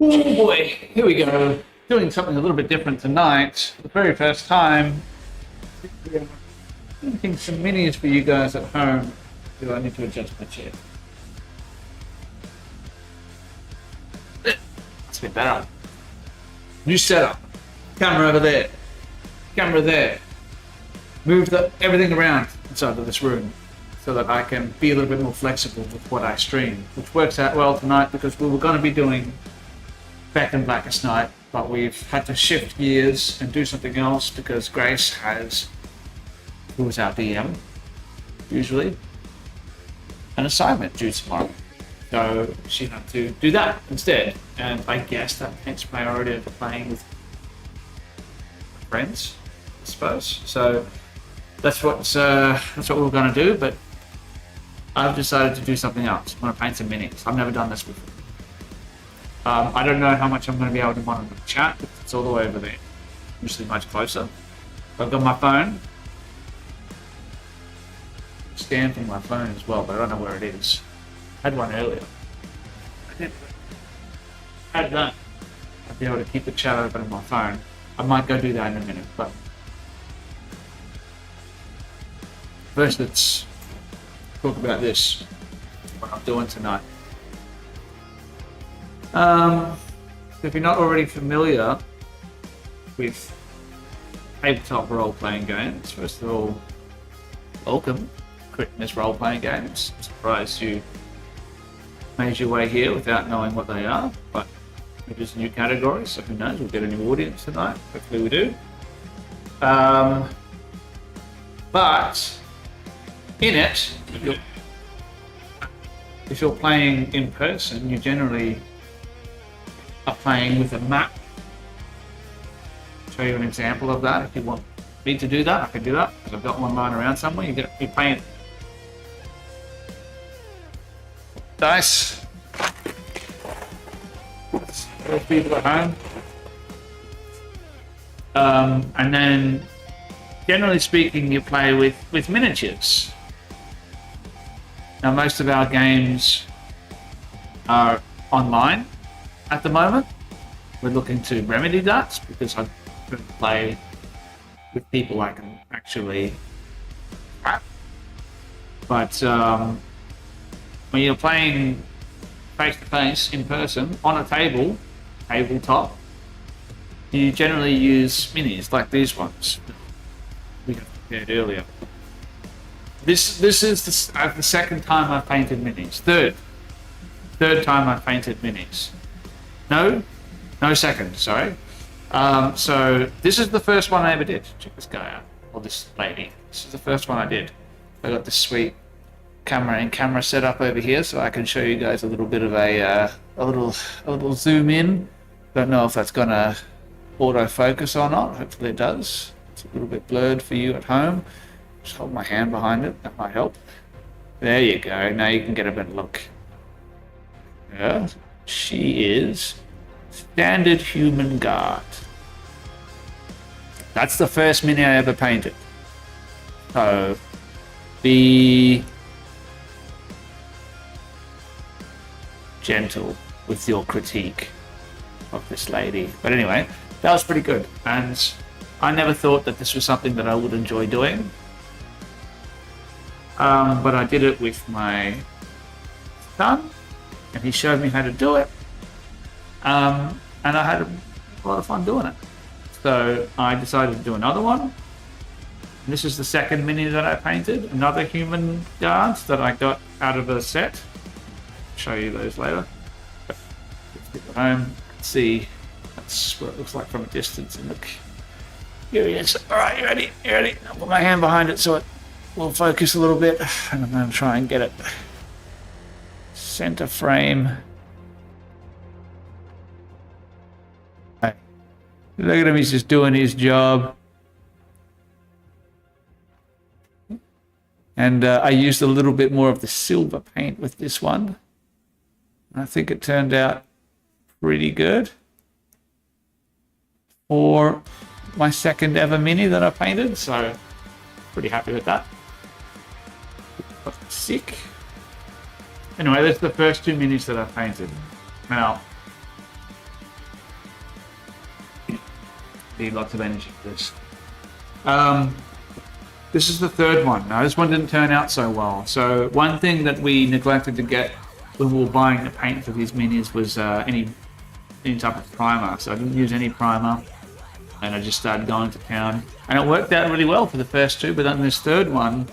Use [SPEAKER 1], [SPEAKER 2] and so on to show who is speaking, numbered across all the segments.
[SPEAKER 1] Oh boy, here we go. Doing something a little bit different tonight. For the very first time, making some minis for you guys at home. Do I need to adjust my chair? That's a bit better. New setup. Camera over there. Camera there. Move everything around inside of this room so that I can be a little bit more flexible with what I stream, which works out well tonight because we were going to be doing Back in Blackest Night, but we've had to shift gears and do something else because Grace has, who was our DM, usually, an assignment due tomorrow. So she had to do that instead. And I guess that takes priority over playing with friends, I suppose. So that's what we were going to do, but I've decided to do something else. I want to paint some minis. I've never done this before. I don't know how much I'm going to be able to monitor the chat because it's all the way over there, usually much closer. I've got my phone. Scan from my phone as well, but I don't know where it is. I had one earlier. I had that. I'd be able to keep the chat open on my phone. I might go do that in a minute, but first let's talk about this, what I'm doing tonight. If you're not already familiar with tabletop role-playing games, first of all, welcome. This role-playing games. I'm surprised you made your way here without knowing what they are, but it is a new category, so who knows, we'll get a new audience tonight. Hopefully we do. But in it, if you're playing in person, you generally are playing with a map. I'll show you an example of that. If you want me to do that, I can do that because I've got one lying around somewhere. You're playing dice. Those people at home. And then, generally speaking, you play with miniatures. Now, most of our games are online at the moment. We're looking to remedy that because I couldn't play with people I can actually trap. But when you're playing face-to-face in person on a tabletop, you generally use minis like these ones we have prepared earlier. This is the second time I've painted minis. Third time I've painted minis. No, second. Sorry. So this is the first one I ever did. Check this guy out, or this lady. This is the first one I did. I got this sweet camera set up over here, so I can show you guys a little bit of a little zoom in. Don't know if that's gonna autofocus or not. Hopefully it does. It's a little bit blurred for you at home. Just hold my hand behind it. That might help. There you go. Now you can get a better look. Yeah, she is standard human guard. That's the first mini I ever painted. So be gentle with your critique of this lady. But anyway, that was pretty good. And I never thought that this was something that I would enjoy doing. But I did it with my son, and he showed me how to do it. And I had a lot of fun doing it. So I decided to do another one. And this is the second mini that I painted. Another human guard that I got out of a set. I'll show you those later. But let's get at home. See, that's what it looks like from a distance. And look, here he is. All right, you ready? You ready? I'll put my hand behind it so it will focus a little bit. And I'm going to try and get it center frame. Look at him, he's just doing his job. And I used a little bit more of the silver paint with this one. I think it turned out pretty good for my second ever mini that I painted. So pretty happy with that. Sick. Anyway, that's the first two minis that I painted. Now, Need lots of energy for this. This is the third one. Now, this one didn't turn out so well. So one thing that we neglected to get when we were buying the paint for these minis was any type of primer. So I didn't use any primer, and I just started going to town. And it worked out really well for the first two, but then this third one,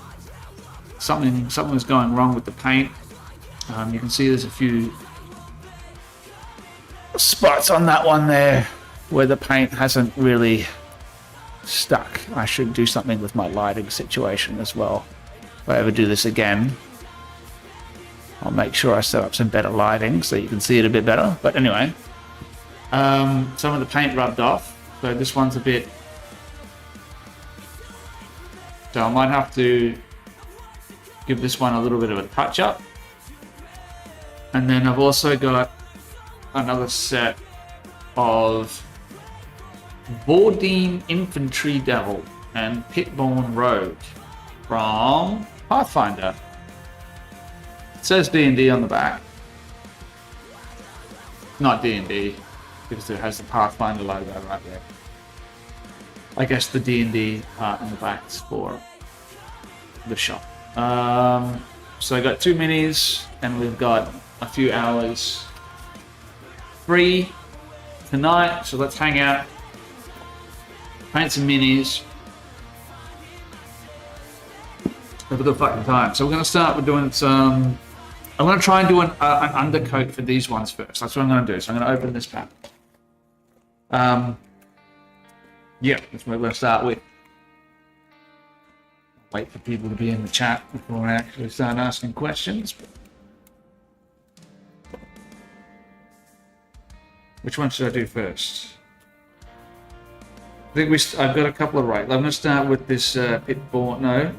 [SPEAKER 1] something was going wrong with the paint. You can see there's a few spots on that one there where the paint hasn't really stuck. I should do something with my lighting situation as well. If I ever do this again, I'll make sure I set up some better lighting so you can see it a bit better. But anyway, some of the paint rubbed off, so this one's a bit... So I might have to give this one a little bit of a touch up. And then I've also got another set of Vordine Infantry Devil and Pitborn Rogue from Pathfinder. It says D&D on the back. Not D&D, because it has the Pathfinder logo right there. I guess the D&D part in the back is for the shop. So I got 2 minis, and we've got a few hours free tonight, so let's hang out, paint some minis, have a good fucking time. So we're going to start with doing some... I'm going to try and do an undercoat for these ones first. That's what I'm going to do. So I'm going to open this pack. Yeah, that's what we're going to start with. Wait for people to be in the chat before I actually start asking questions. Which one should I do first? I think I've got a couple of right. I'm going to start with this the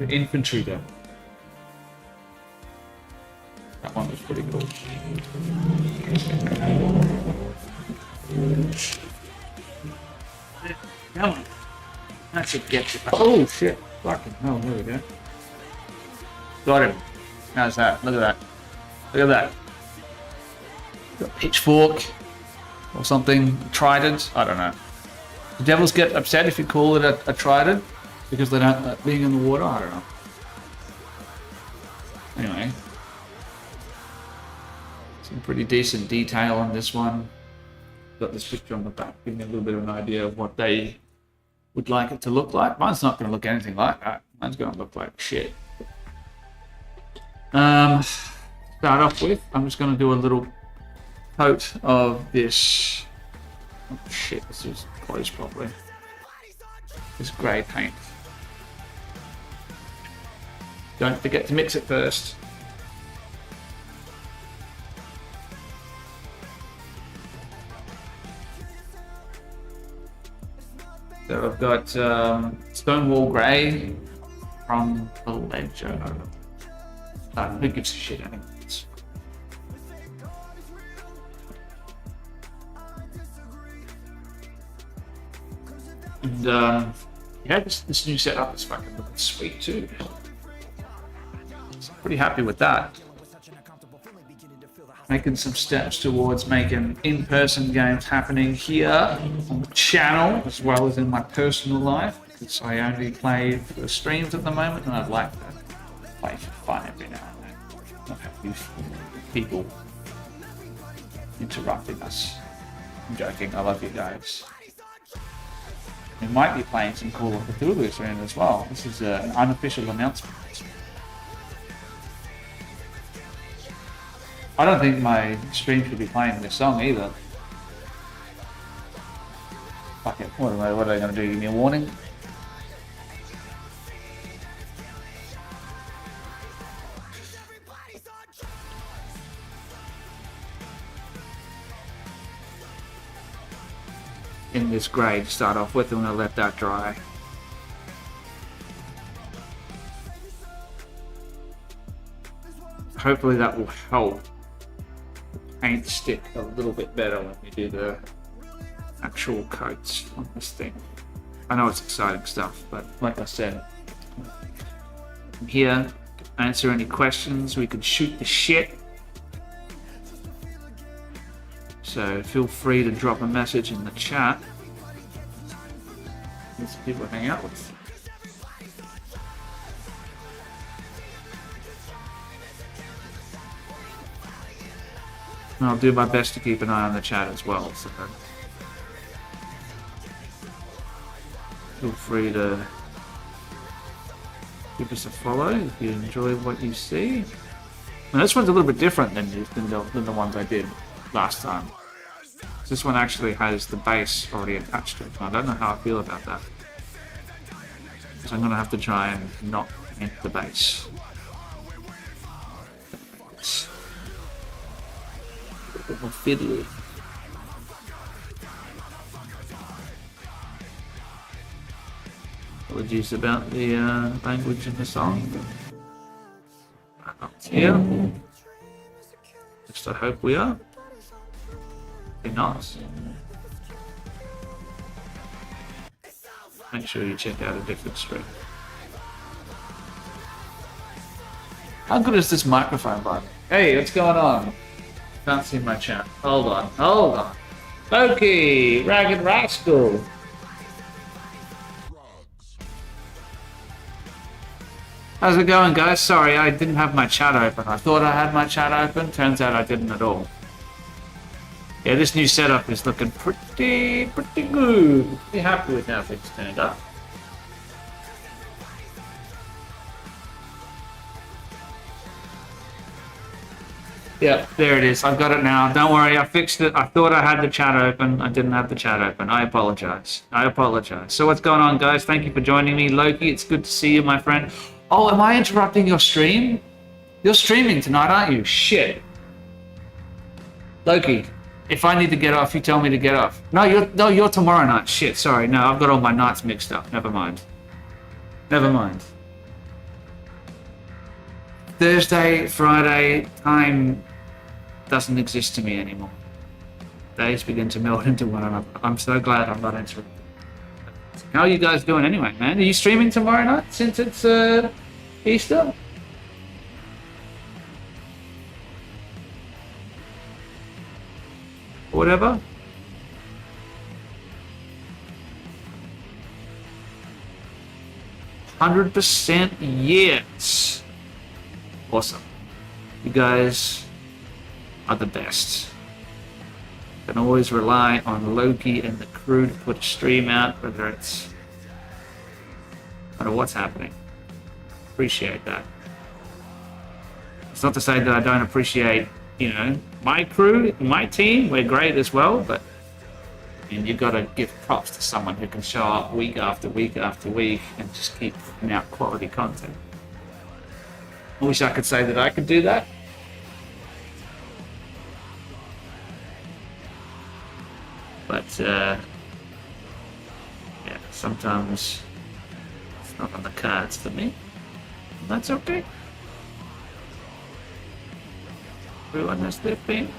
[SPEAKER 1] infantry though. That one was pretty cool. Come on. That should get you. Oh shit. Fucking hell, there we go. Got him. How's that? Look at that. Look at that. Got pitchfork or something. Trident. I don't know. The devils get upset if you call it a trident because they don't like being in the water. I don't know. Anyway. Some pretty decent detail on this one. Got this picture on the back, giving me a little bit of an idea of what they would like it to look like. Mine's not going to look anything like that. Mine's going to look like shit. Start off with, I'm just going to do a little coat of this. Oh shit, this is closed properly. This grey paint. Don't forget to mix it first. So I've got Stonewall Grey from the Ledger. Who gives a shit anyways? And yeah, this new setup is fucking looking sweet too. So I'm pretty happy with that. Making some steps towards making in-person games happening here on the channel as well as in my personal life, because I only play for streams at the moment and I'd like to play for fun every now and then. Not have these people interrupting us. I'm joking, I love you guys. We might be playing some Call of Cthulhu soon as well. This is an unofficial announcement. I don't think my stream should be playing this song either. Fuck it, what are they going to do? Give me a warning? In this grey to start off with, I'm going to let that dry. Hopefully that will help paint stick a little bit better when we do the actual coats on this thing. I know it's exciting stuff, but like I said, I'm here to answer any questions. We could shoot the shit. So feel free to drop a message in the chat. Get some people to hang out with. And I'll do my best to keep an eye on the chat as well. So feel free to give us a follow if you enjoy what you see. And this one's a little bit different than the ones I did last time. This one actually has the base already attached to it. I don't know how I feel about that. So I'm going to have to try and not hit the base. It's a little fiddly. Apologies about the language in the song. Up here. At least I hope we are. Be nice. Make sure you check out a different stream. How good is this microphone, by the way? Hey, what's going on? Can't see my chat. Hold on. Loki, Ragged Rascal. How's it going, guys? Sorry, I didn't have my chat open. I thought I had my chat open. Turns out I didn't at all. Yeah, this new setup is looking pretty good. Pretty happy with how things turned out. Yeah, there it is. I've got it now. Don't worry, I fixed it. I thought I had the chat open. I didn't have the chat open. I apologize. So what's going on, guys? Thank you for joining me. Loki, it's good to see you, my friend. Oh, am I interrupting your stream? You're streaming tonight, aren't you? Shit. Loki, if I need to get off, you tell me to get off. No, you're tomorrow night. Shit, sorry. No, I've got all my nights mixed up. Never mind. Thursday, Friday, time doesn't exist to me anymore. Days begin to meld into one another. I'm so glad I'm not interrupted. How are you guys doing anyway, man? Are you streaming tomorrow night since it's Easter? Whatever. %, yes. Awesome. You guys are the best. Can always rely on Loki and the crew to put a stream out, whether it's no matter what's happening. Appreciate that. It's not to say that I don't appreciate, my crew, my team. We're great as well, but you've got to give props to someone who can show up week after week after week and just keep putting out quality content. I wish I could say that I could do that. But, sometimes it's not on the cards for me. That's okay. Everyone has their thing.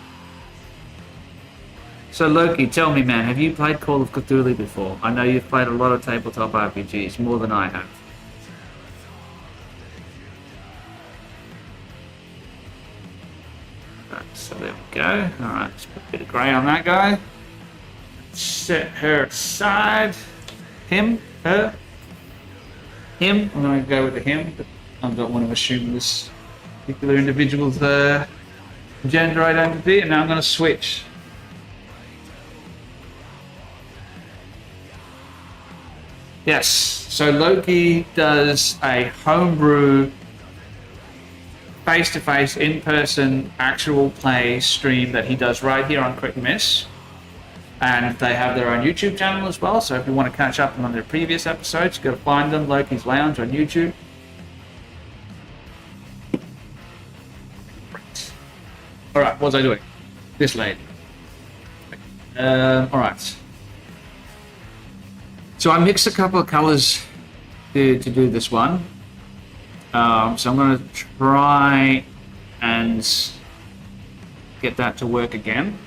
[SPEAKER 1] So Loki, tell me, man, have you played Call of Cthulhu before? I know you've played a lot of tabletop RPGs, more than I have. Right, so there we go. Alright, let's put a bit of grey on that guy. Set her aside. Him, her, him. I'm going to go with the him, but I don't want to assume this particular individual's gender identity, and now I'm going to switch. Yes, so Loki does a homebrew, face-to-face, in-person, actual play stream that he does right here on Crit Miss. And they have their own YouTube channel as well, so if you want to catch up on their previous episodes, go find them, Loki's Lounge on YouTube. Alright, what was I doing? This lady. Alright. So I mixed a couple of colors to do this one. So I'm going to try and get that to work again.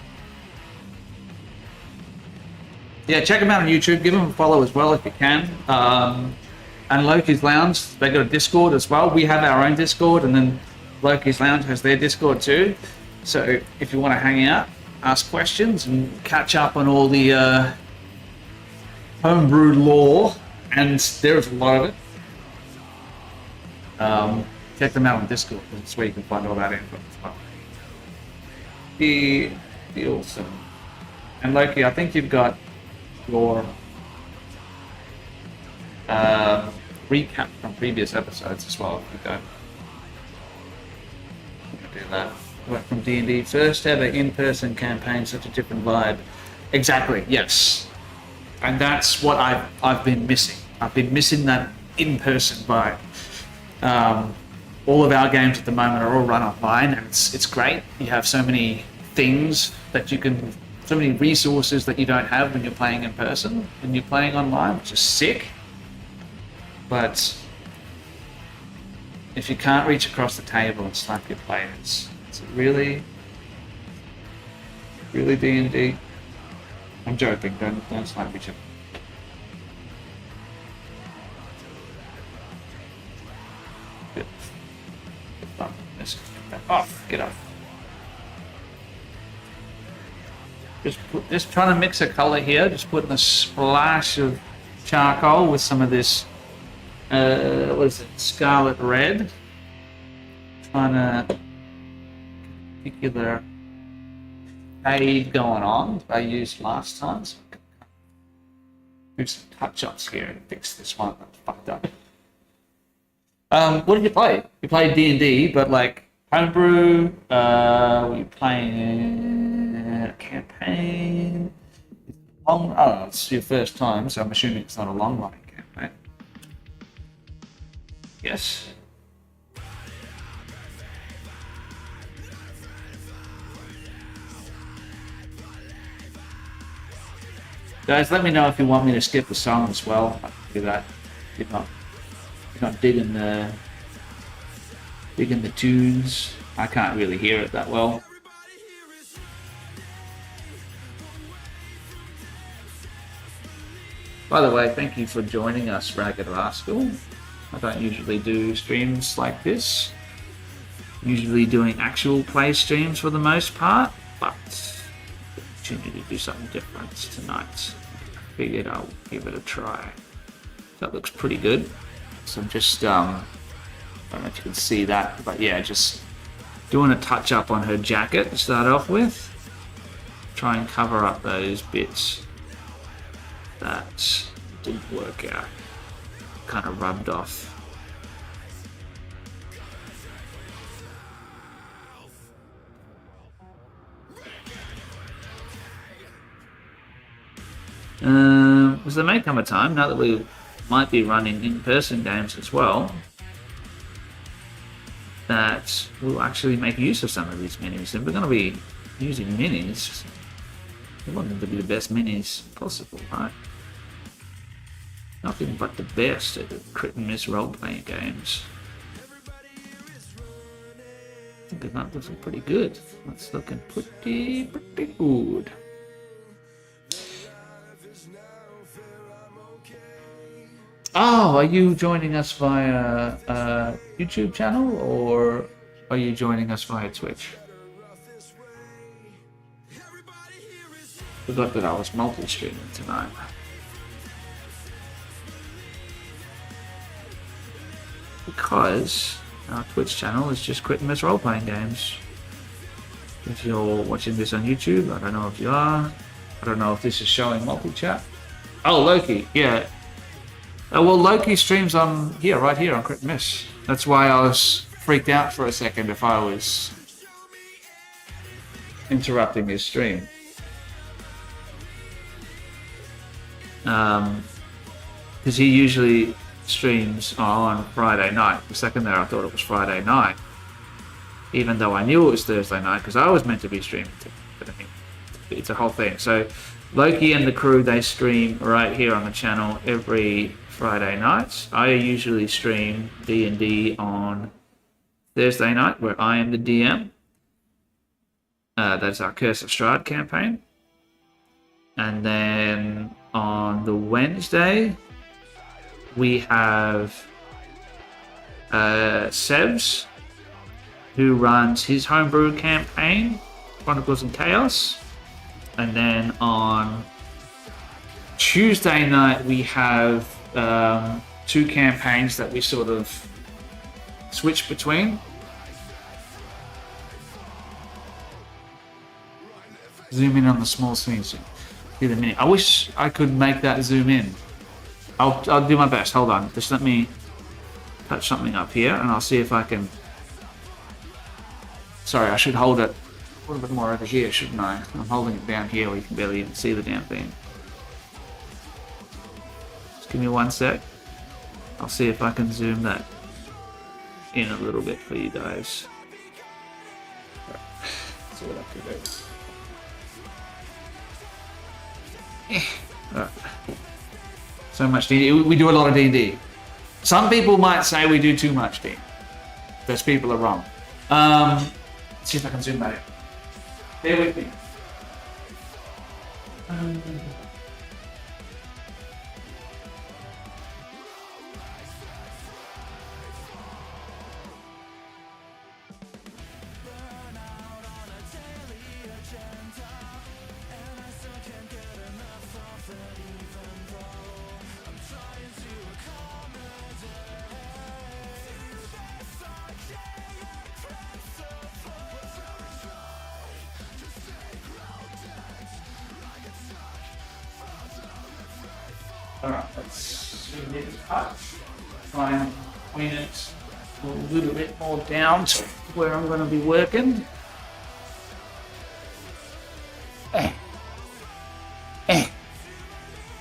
[SPEAKER 1] Yeah, check them out on YouTube. Give them a follow as well if you can. And Loki's Lounge, they got a Discord as well. We have our own Discord, and then Loki's Lounge has their Discord too. So if you want to hang out, ask questions, and catch up on all the homebrew lore, and there's a lot of it. Check them out on Discord. That's where you can find all that info as well. Be awesome. And Loki, I think you've got your recap from previous episodes as well. If you go, do that. Went from D&D, first ever in-person campaign, such a different vibe. Exactly. Yes. And that's what I've been missing. I've been missing that in-person vibe. All of our games at the moment are all run online, and it's great. You have so many things that you can, so many resources that you don't have when you're playing in person, when you're playing online, which is sick. But if you can't reach across the table and slap your players, it's really D&D. I'm joking. Don't slap each other. Let's get off. Get off. Just trying to mix a color here. Just putting a splash of charcoal with some of this. What is it? Scarlet red. Trying to particular shade going on that I used last time. So I can do some touch-ups here and fix this one that's fucked up. What did you play? You played D&D, but like homebrew. Were you playing a campaign? Long. Oh, it's your first time, so I'm assuming it's not a long-running campaign. Yes. Guys, let me know if you want me to skip the song as well. I can do that. If not digging the tunes. I can't really hear it that well. By the way, thank you for joining us, Ragged Rascal. I don't usually do streams like this. Usually doing actual play streams for the most part, but opportunity to do something different tonight. I figured I'll give it a try. That looks pretty good. So I'm just, I don't know if you can see that, but yeah, just doing a touch up on her jacket to start off with. Try and cover up those bits that didn't work out. Kind of rubbed off. There may come a time, now that we might be running in-person games as well, that we'll actually make use of some of these minis. And we're going to be using minis. We want them to be the best minis possible, right? Nothing but the best at the crit and miss role-playing games. I think that looking pretty good. That's looking pretty good. Oh, are you joining us via YouTube channel, or are you joining us via Twitch? Forgot that I was multi-streaming tonight. Because our Twitch channel is just Crit and Miss Role-Playing Games. If you're watching this on YouTube, I don't know if you are. I don't know if this is showing multi-chat. Oh, Loki, yeah. Well, Loki streams on here, right here on Crit and Miss. That's why I was freaked out for a second if I was interrupting his stream. Because he usually streams on Friday night. For a second there, I thought it was Friday night, even though I knew it was Thursday night because I was meant to be streaming. But I mean, it's a whole thing. So Loki and the crew, they stream right here on the channel every Friday nights. I usually stream D&D on Thursday night, where I am the DM. That's our Curse of Strahd campaign. And then on the Wednesday, we have Sebs, who runs his homebrew campaign, Chronicles and Chaos. And then on Tuesday night, we have two campaigns that we sort of switch between. Zoom in on the small scenes. Give it a minute. I wish I could make that zoom in. I'll do my best. Hold on. Just let me touch something up here, and I'll see if I can. Sorry, I should hold it a little bit more over here, shouldn't I? I'm holding it down here where you can barely even see the damn thing. Just give me 1 sec. I'll see if I can zoom that in a little bit for you guys. Right. See what I can do. Right. So much D&D. We do a lot of D&D. Some people might say we do too much D&D. Those people are wrong. Let's see if I can zoom that in. Bear with me. Alright, let's zoom in a touch. Try and point it a little bit more down to where I'm going to be working.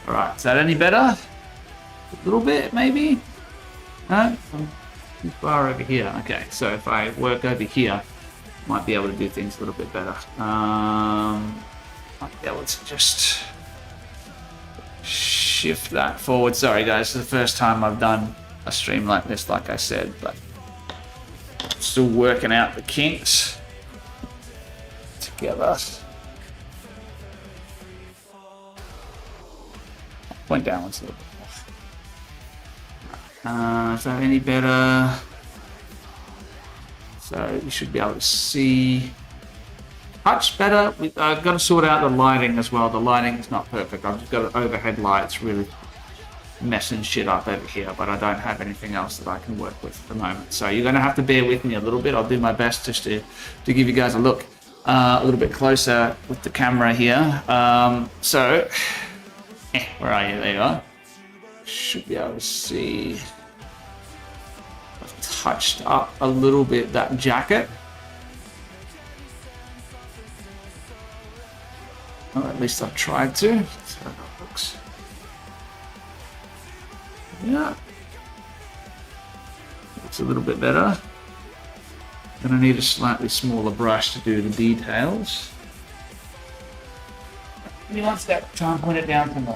[SPEAKER 1] Alright, is that any better? A little bit, maybe? No? I'm too far over here. Okay, so if I work over here, I might be able to do things a little bit better. Might be able to just shift that forward. Sorry guys, it's the first time I've done a stream like this, like I said, but still working out the kinks together. Point downwards a little bit more. Is that any better? So you should be able to see much better. I've got to sort out the lighting as well. The lighting is not perfect. I've just got an overhead light. It's really messing shit up over here, but I don't have anything else that I can work with at the moment. So you're going to have to bear with me a little bit. I'll do my best just to give you guys a look a little bit closer with the camera here. Where are you? There you are. Should be able to see. I've touched up a little bit that jacket. Well, at least I've tried to. Let's see how that looks. Yeah. Looks a little bit better. Gonna need a slightly smaller brush to do the details. Give me 1 step. Try and point it down from the.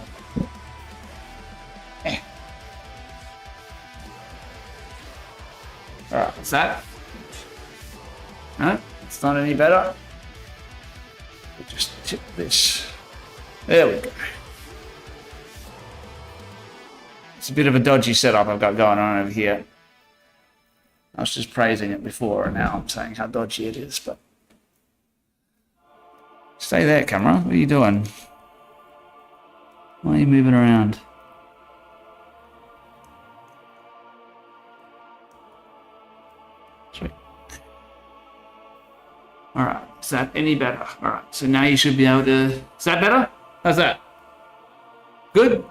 [SPEAKER 1] Alright, what's that? No, it's not any better. We'll just tip this. There we go. It's a bit of a dodgy setup I've got going on over here. I was just praising it before, and now I'm saying how dodgy it is, but... Stay there, camera. What are you doing? Why are you moving around? Sweet. Alright, is that any better? Alright, so now you should be able to... Is that better? How's that? Good?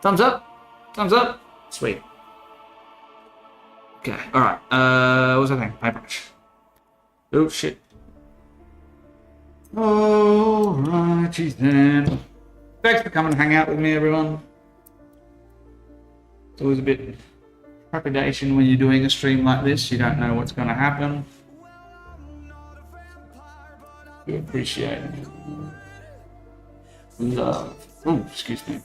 [SPEAKER 1] Thumbs up? Thumbs up? Sweet. Okay, alright. What was that thing? Paintbrush. Oh, shit. Alrighty then. Thanks for coming and hang out with me, everyone. It's always a bit of trepidation when you're doing a stream like this. You don't know what's going to happen. Do appreciate it. Love. Oh, excuse me.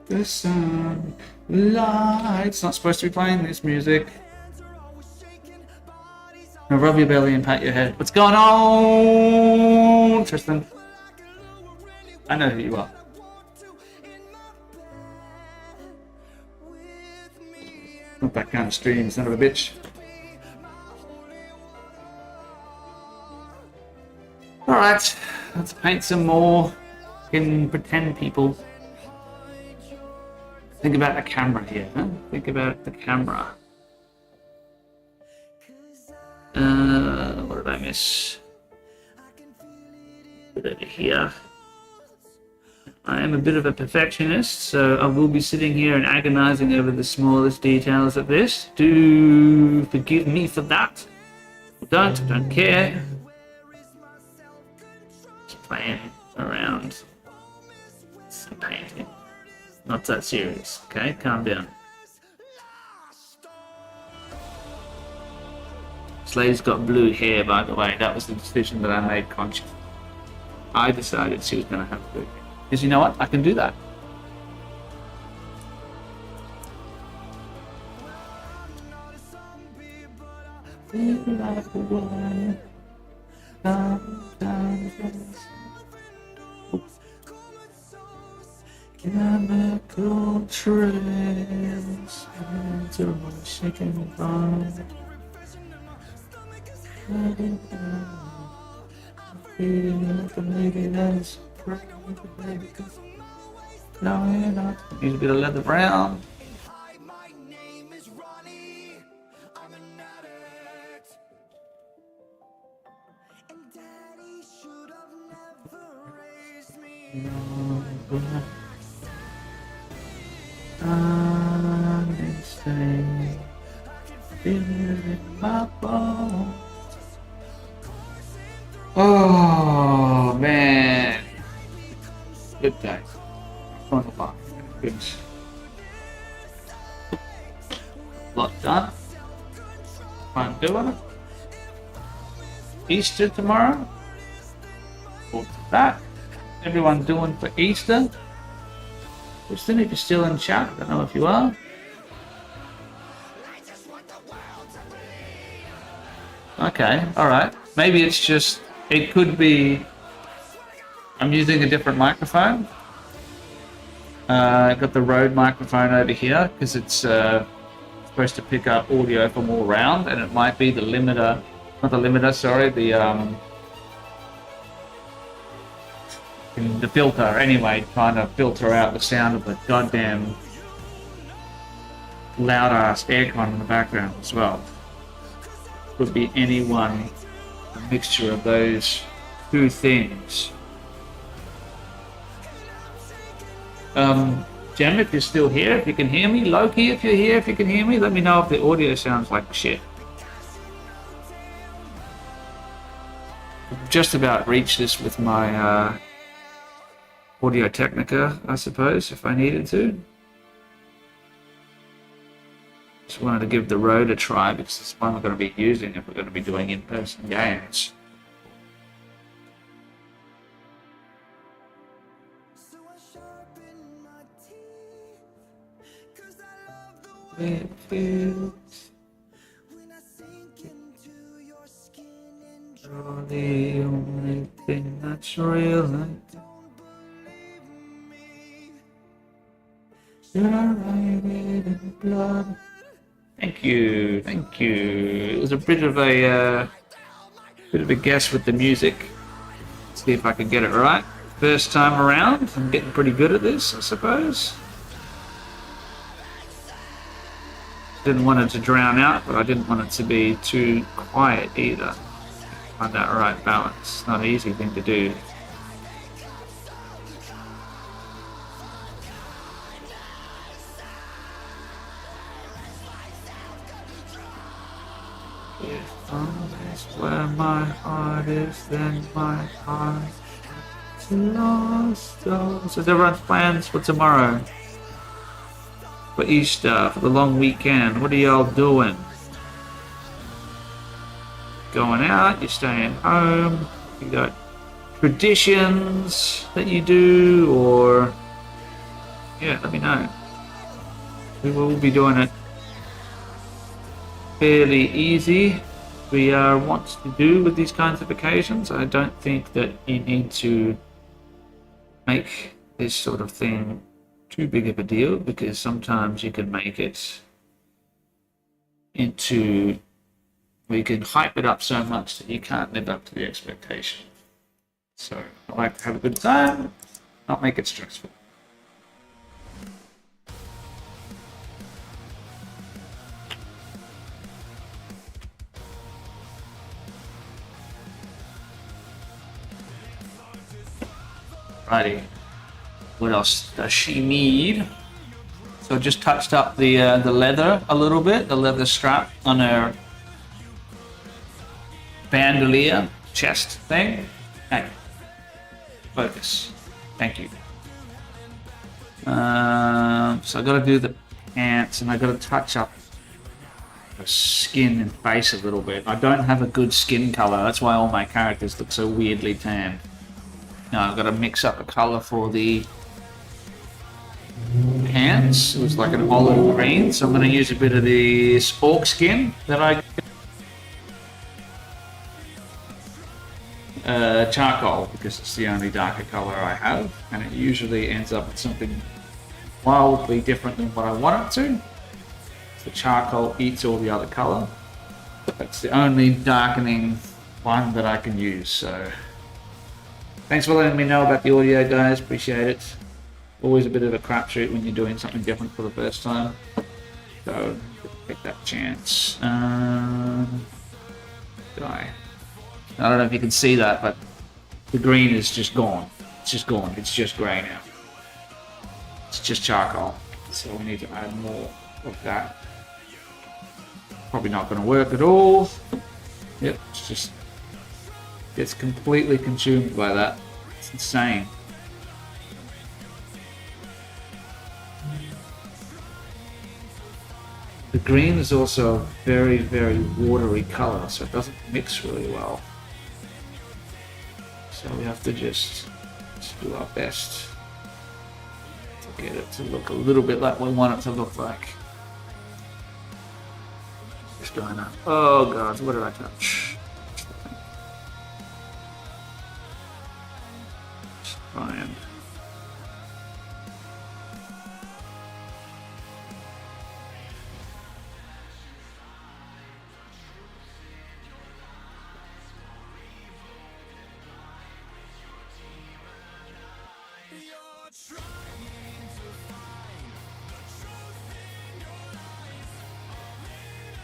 [SPEAKER 1] The sun lights. Not supposed to be playing this music. Now rub your belly and pat your head. What's going on, Tristan? I know who you are. Not that kind of stream, son of a bitch. Alright, let's paint some more in pretend people. Think about the camera here. Huh? Think about the camera. What did I miss? Put it over here. I am a bit of a perfectionist, so I will be sitting here and agonizing over the smallest details of this. Do forgive me for that. Don't care. Just playing around. Some painting. Not that serious, okay? Calm down. This lady's got blue hair, by the way. That was the decision that I made conscious. I decided she was going to have blue hair. Because you know what? I can do that. Chemical trails into my shaking bones. Use a bit of leather brown. Oh man, good day. Fun a lot. Good. Lot done. Fun doing it. Easter tomorrow. What's that? Everyone doing for Easter? Kristen, if you're still in chat, I don't know if you are. Okay, alright. Maybe it's just, it could be, I'm using a different microphone. I got the Rode microphone over here because it's supposed to pick up audio from all around, and it might be the limiter, not the limiter, sorry, the filter anyway, trying to filter out the sound of the goddamn loud ass aircon in the background as well. Could be any one, a mixture of those two things. Jem, if you're still here, if you can hear me, Loki, if you're here, if you can hear me, let me know if the audio sounds like shit. Just about reached this with my Audio Technica, I suppose, if I needed to. Just wanted to give the Rode a try because it's one we're going to be using if we're going to be doing in-person games. It feels you're the only thing that's real. In blood. Thank you, thank you. It was a bit of a guess with the music. See if I can get it right. First time around, I'm getting pretty good at this, I suppose. Didn't want it to drown out, but I didn't want it to be too quiet either. Find that right balance. Not an easy thing to do. If honest where my heart is, then my heart is lost. Oh, so everyone's plans for tomorrow? For Easter, for the long weekend, what are y'all doing? Going out, you're staying home, you got traditions that you do, or yeah, let me know. We will be doing it fairly easy. We are want to do with these kinds of occasions. I don't think that you need to make this sort of thing too big of a deal, because sometimes you can make it into, we can hype it up so much that you can't live up to the expectation. So I like to have a good time, not make it stressful. Righty. What else does she need? So I just touched up the leather a little bit, the leather strap on her bandolier chest thing. Hey, focus. Thank you. So I got to do the pants, and I got to touch up the skin and face a little bit. I don't have a good skin color. That's why all my characters look so weirdly tanned. Now I've got to mix up a color for the pants. It was like an olive green, so I'm going to use a bit of this orc skin that I charcoal, because it's the only darker color I have, and it usually ends up with something wildly different than what I want it to. The charcoal eats all the other color. That's the only darkening one that I can use. So thanks for letting me know about the audio, guys. Appreciate it. Always a bit of a crapshoot when you're doing something different for the first time. So take that chance. Guy. I don't know if you can see that, but the green is just gone. It's just gone. It's just grey now. It's just charcoal. So we need to add more of that. Probably not going to work at all. Yep, it's just gets completely consumed by that. It's insane. The green is also a very, very watery color, so it doesn't mix really well. So we have to just do our best to get it to look a little bit like we want it to look like. Just going up. Oh god, what did I touch? Just try and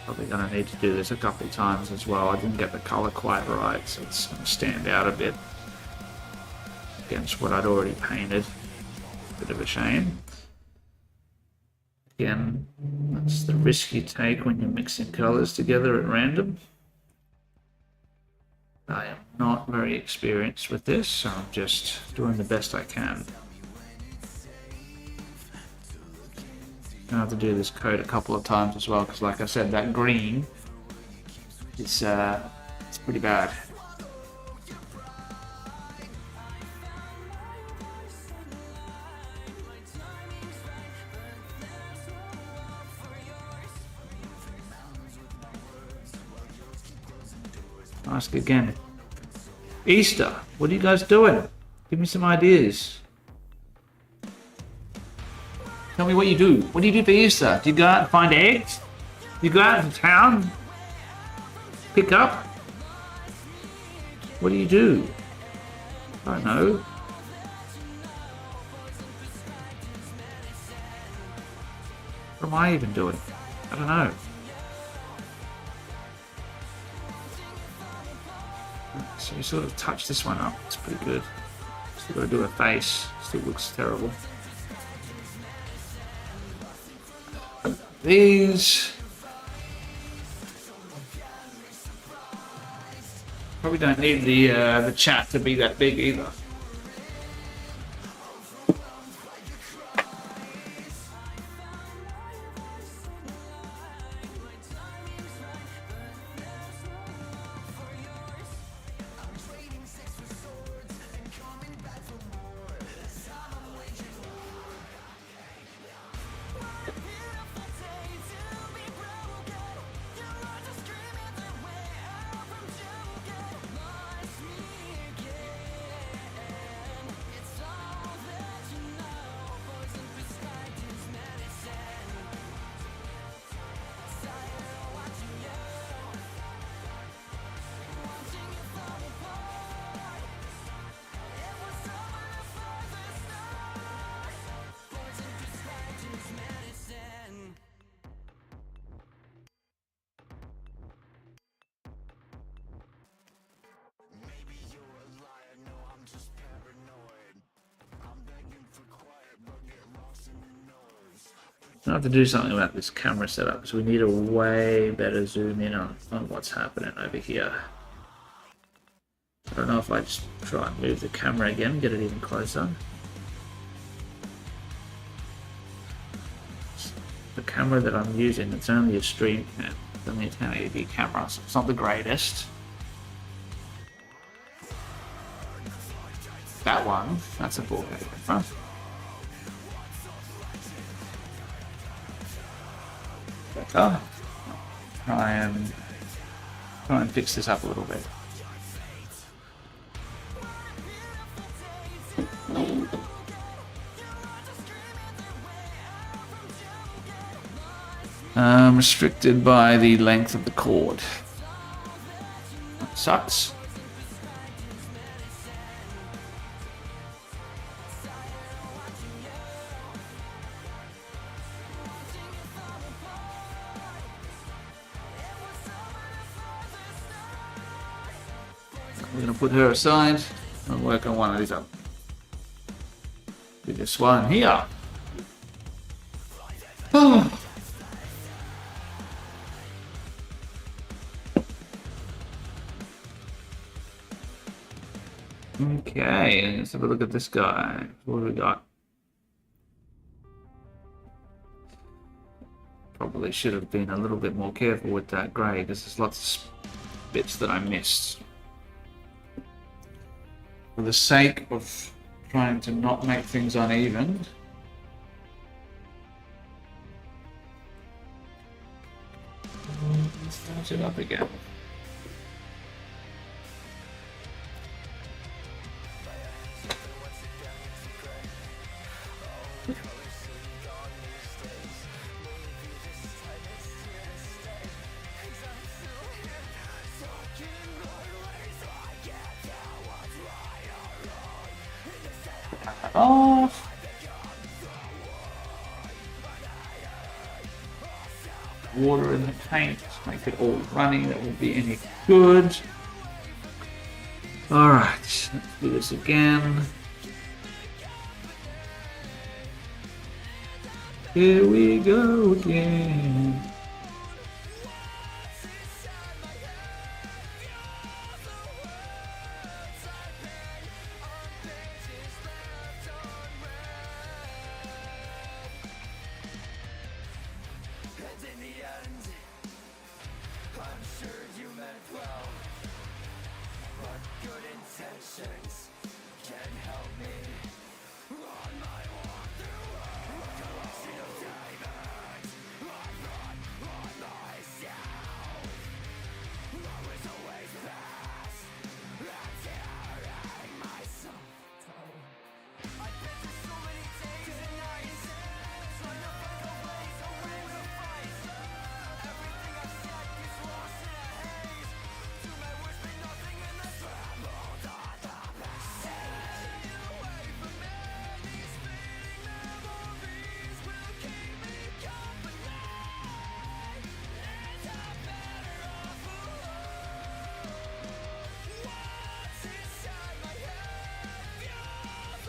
[SPEAKER 1] probably going to need to do this a couple of times as well. I didn't get the color quite right, so it's going to stand out a bit against what I'd already painted. Bit of a shame. Again, that's the risk you take when you're mixing colors together at random. I am not very experienced with this, so I'm just doing the best I can. I have to do this coat a couple of times as well, because like I said, that green is it's pretty bad. Ask again. Easter, what are you guys doing? Give me some ideas. Tell me what you do. What do you do for Easter? Do you go out and find eggs? Do you go out into town? Pick up? What do you do? I don't know. What am I even doing? I don't know. So you sort of touch this one up. It's pretty good. Still got to do a face. Still looks terrible. These probably don't need the chat to be that big either. I have to do something about this camera setup because we need a way better zoom in on what's happening over here. I don't know if I just try and move the camera again, get it even closer. The camera that I'm using, it's only a stream cam, it's only a 1080p camera, so it's not the greatest. That one, that's a 4K camera. Better. Try and fix this up a little bit. Restricted by the length of the cord. That sucks. We're going to put her aside and work on one of these up. Do this one here. Oh. Okay, let's have a look at this guy. What have we got? Probably should have been a little bit more careful with that grey because there's lots of bits that I missed. For the sake of trying to not make things uneven, let's start it up again. Off. Water in the paint, make it all runny, that won't be any good. Alright, let's do this again. Here we go again.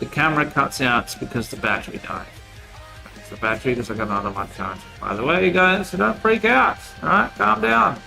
[SPEAKER 1] The camera cuts out because the battery died. It's the battery because I got another one charged. By the way, guys, so don't freak out. Alright, calm down.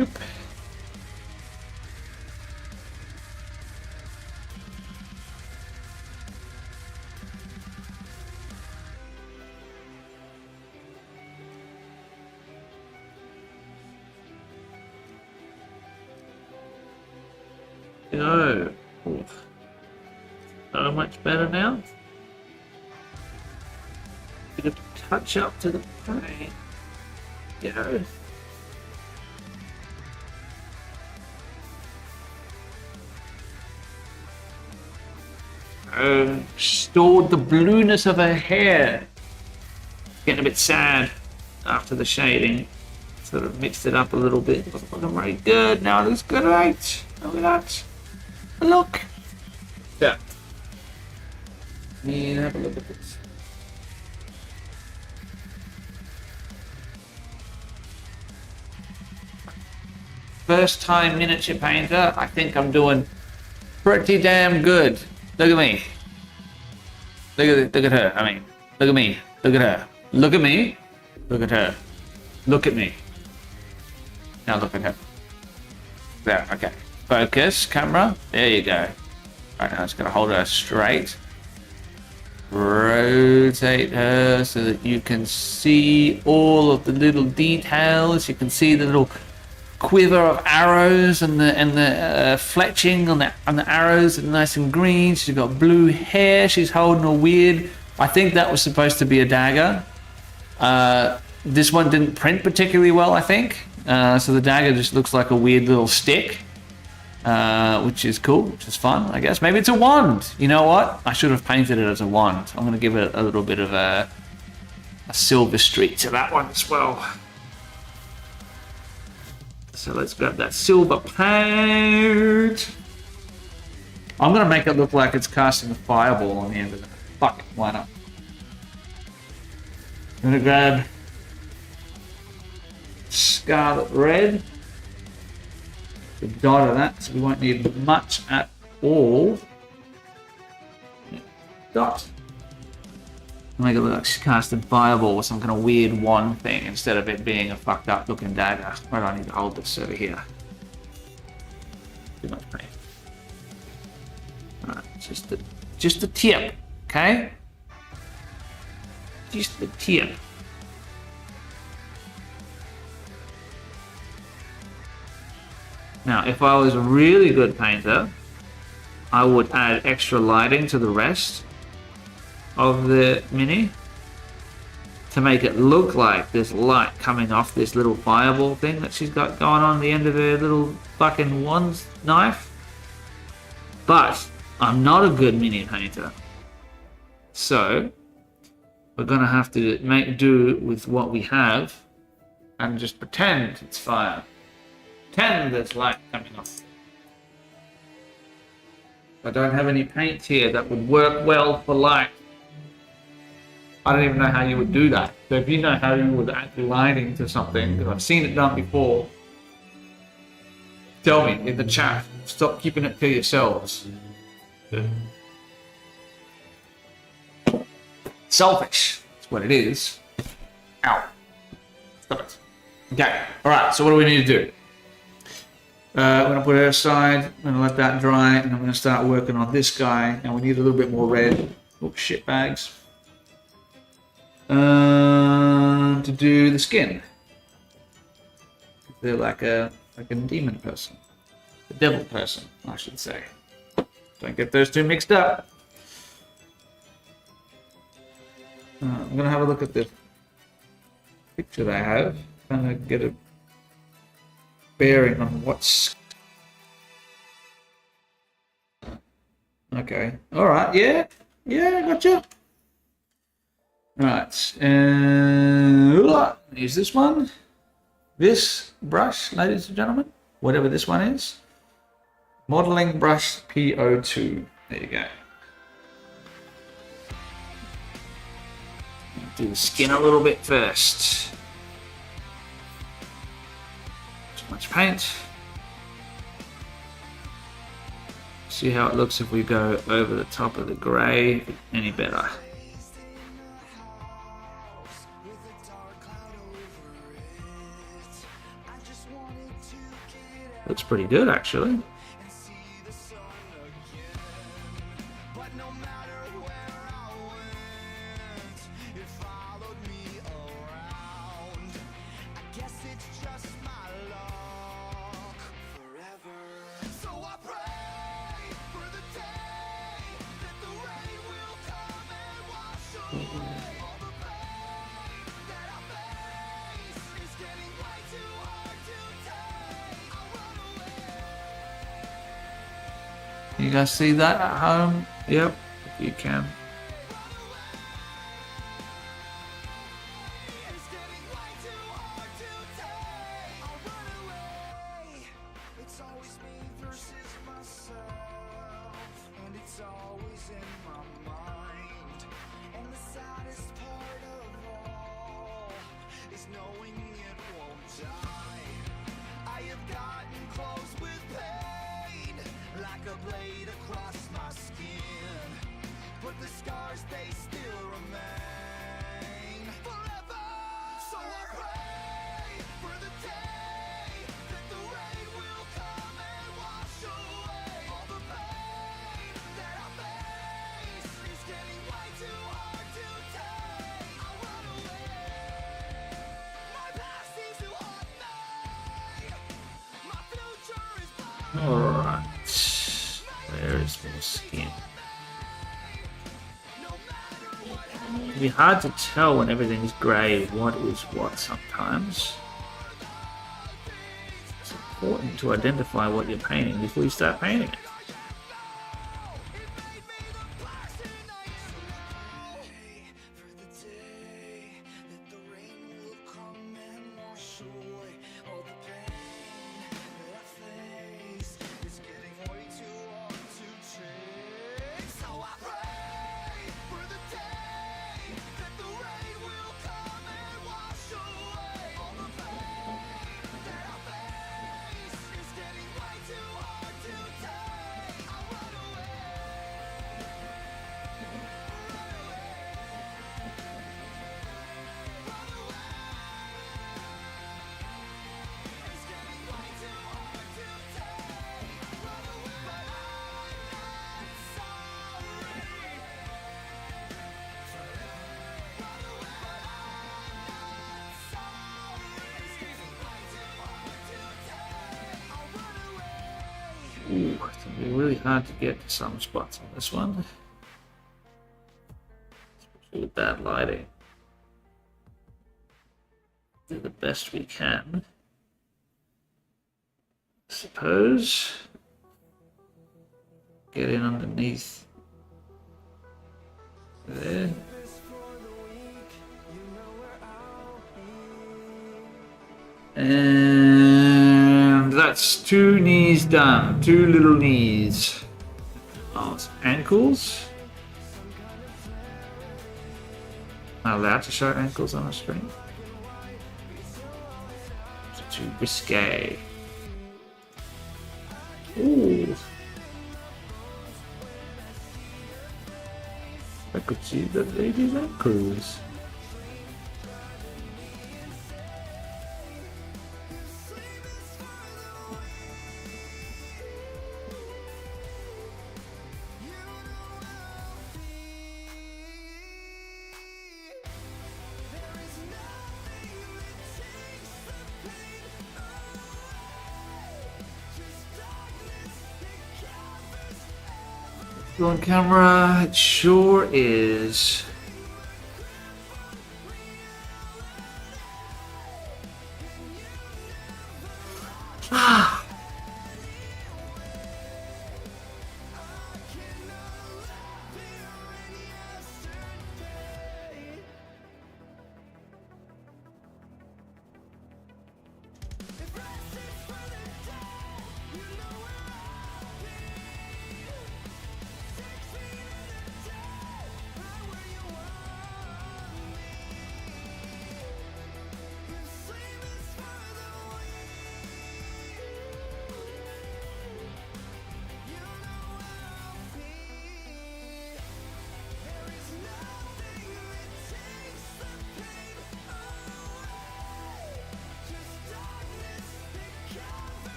[SPEAKER 1] Oop. Go. Oh, so much better now. Bit of touch up to the paint. Go. Stored the blueness of her hair. Getting a bit sad after the shading. Sort of mixed it up a little bit. Wasn't looking very good. Now it looks good, right? Look at that. Look. Yeah. Have a look at this. First time miniature painter. I think I'm doing pretty damn good. Look at me. Look at her. I mean, look at me. Look at her. Look at me. Look at her. Look at me. Now look at her. There, okay. Focus, camera. There you go. Right, now it's gonna hold her straight. Rotate her so that you can see all of the little details. You can see the little quiver of arrows and the fletching on the arrows are nice and green. She's got blue hair. She's holding a weird. I think that was supposed to be a dagger. This one didn't print particularly well, I think. So the dagger just looks like a weird little stick, which is cool, which is fun, I guess. Maybe it's a wand. You know what? I should have painted it as a wand. I'm going to give it a little bit of a silver streak to that one as well. So let's grab that silver paint. I'm going to make it look like it's casting a fireball on the end of it. Fuck it, why not? I'm going to grab scarlet red. The dot of that, so we won't need much at all. Dot. Make it look like she's casting fireball with some kind of weird wand thing instead of it being a fucked up looking dagger. Where do I need to hold this over here? Too much paint. Alright, just the tip, okay? Just the tip. Now, if I was a really good painter, I would add extra lighting to the rest of the mini to make it look like there's light coming off this little fireball thing that she's got going on the end of her little fucking wand knife. But I'm not a good mini painter, so we're gonna have to make do with what we have and just pretend it's fire. Pretend there's light coming off. I don't have any paint here that would work well for light. I don't even know how you would do that. So if you know how you would add lighting to something, because I've seen it done before, tell me in the chat. Stop keeping it to yourselves. Selfish. That's what it is. Ow. Stop it. Okay. Alright, so what do we need to do? I'm going to put it aside. I'm going to let that dry, and I'm going to start working on this guy. And we need a little bit more red. Oh, shit bags. To do the skin. They're like a demon person. A devil person, I should say. Don't get those two mixed up. I'm going to have a look at the picture they have. I'm going to get a bearing on what's... Okay. Alright, yeah. Yeah, gotcha. Right, use this one. This brush, ladies and gentlemen, whatever this one is. Modeling brush PO2. There you go. Do the skin a little bit first. Too much paint. See how it looks if we go over the top of the grey. Any better. Looks pretty good, actually. You guys see that at home? Yep, if you can. Alright. Where is more skin? It'd be hard to tell when everything's grey what is what sometimes. It's important to identify what you're painting before you start painting it. Ooh, it's going to be really hard to get to some spots on this one. Especially with bad lighting. Do the best we can, I suppose. Get in underneath there. And that's 2 knees done, 2 little knees. Oh, some ankles. Am I allowed to show ankles on a screen? It's too risque. Ooh. I could see the lady's ankles. On camera, it sure is. Ah.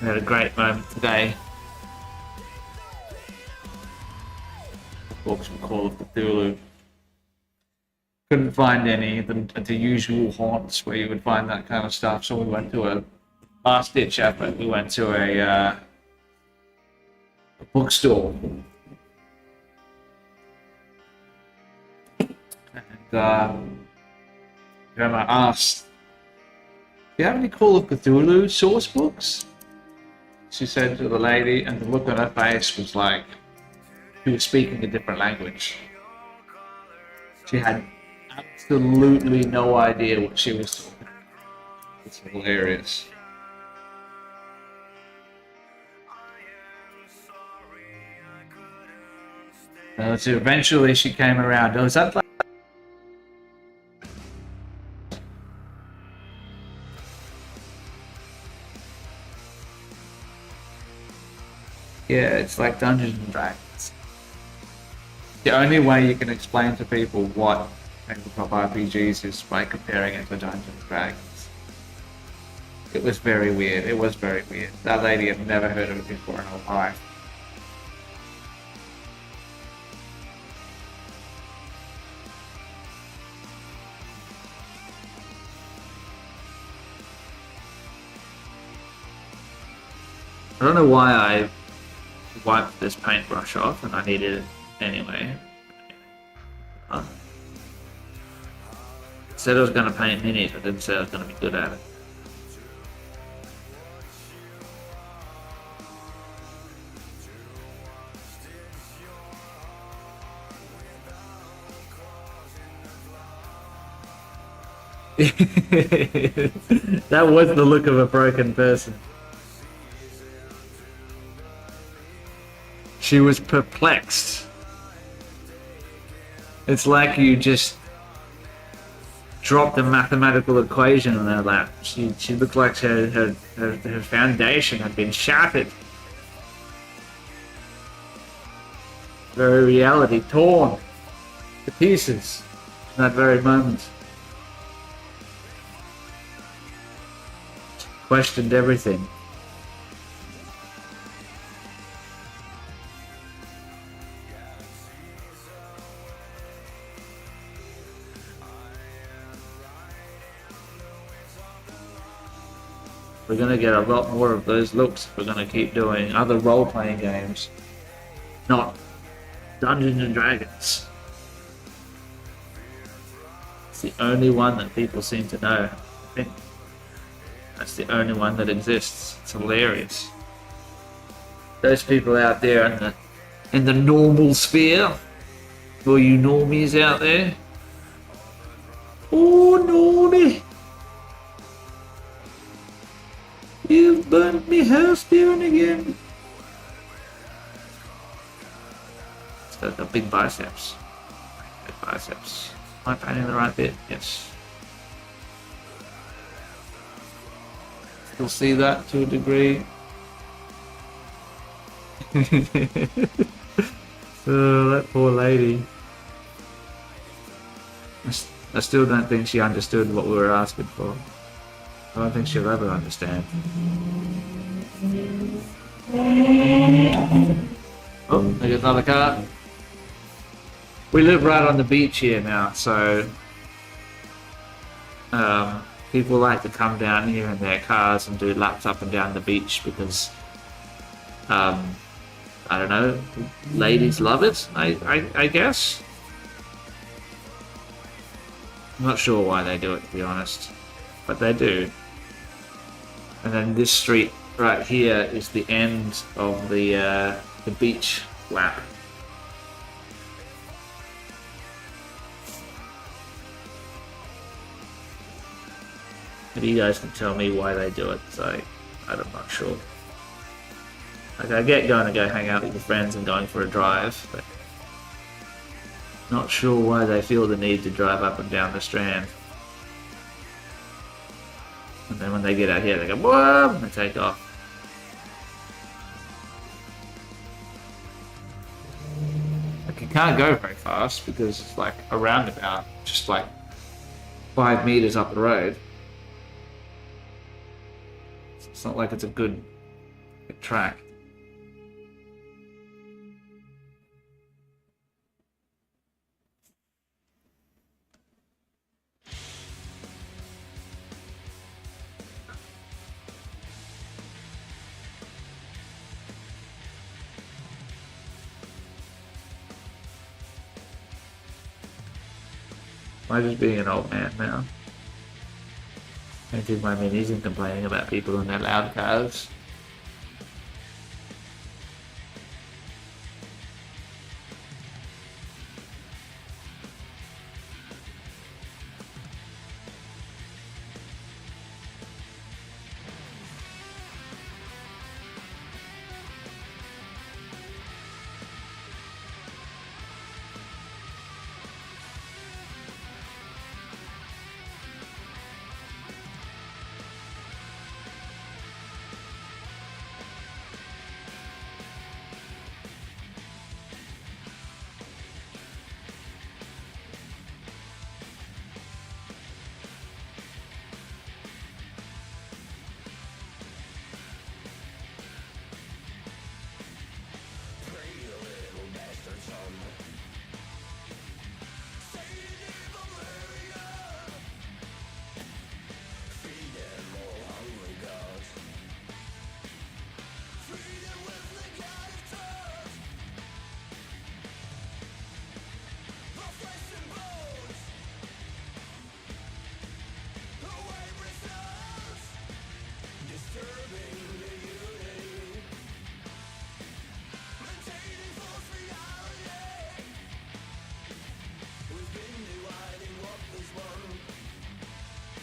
[SPEAKER 1] I had a great moment today. Books from Call of Cthulhu. Couldn't find any at the usual haunts where you would find that kind of stuff, so we went to a last ditch effort. We went to a bookstore. And Grandma asked, "Do you have any Call of Cthulhu source books?" She said to the lady, and the look on her face was like she was speaking a different language. She had absolutely no idea what she was talking about. It's hilarious. So eventually she came around. Oh, is that like... Yeah, it's like Dungeons and Dragons. The only way you can explain to people what tabletop RPGs is by comparing it to Dungeons and Dragons. It was very weird. It was very weird. That lady had never heard of it before in her life. I don't know why I wiped this paintbrush off, and I needed it anyway. Said I was going to paint minis, but didn't say I was going to be good at it. That was the look of a broken person. She was perplexed. It's like you just dropped a mathematical equation on her lap. She looked like her foundation had been shattered. Very reality torn to pieces in that very moment. Questioned everything. We're going to get a lot more of those looks if we're going to keep doing other role-playing games, not Dungeons and Dragons. It's the only one that people seem to know, I think. That's the only one that exists. It's hilarious. Those people out there in the normal sphere, all you normies out there. Oh, normie! You've burnt me house down again. It's got the big biceps. Big biceps. Am I painting the right bit? Yes. Still see that to a degree. Oh, that poor lady. I still don't think she understood what we were asking for. I don't think she'll ever understand. Oh, there's another car. We live right on the beach here now, so people like to come down here in their cars and do laps up and down the beach because I don't know, ladies love it, I guess. I'm not sure why they do it, to be honest, but they do. And then this street right here is the end of the beach lap. Maybe you guys can tell me why they do it, so I'm not sure. Like, I get going to go hang out with your friends and going for a drive, but not sure why they feel the need to drive up and down the Strand. And then when they get out here, they go, whoa, and they take off. Like, you can't go very fast because it's like a roundabout, just like 5 meters up the road. It's not like it's a good track. Am I just being an old man now? Painting my minis and complaining about people in their loud cars.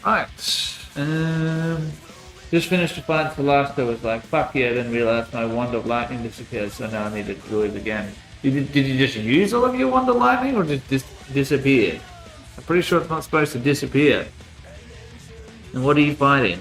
[SPEAKER 1] Right. Just finished the fight for last. I was like, fuck yeah, then realized my wand of lightning disappeared, so now I need to do it again. Did you just use all of your wand of lightning, or did this disappear? I'm pretty sure it's not supposed to disappear. And what are you fighting?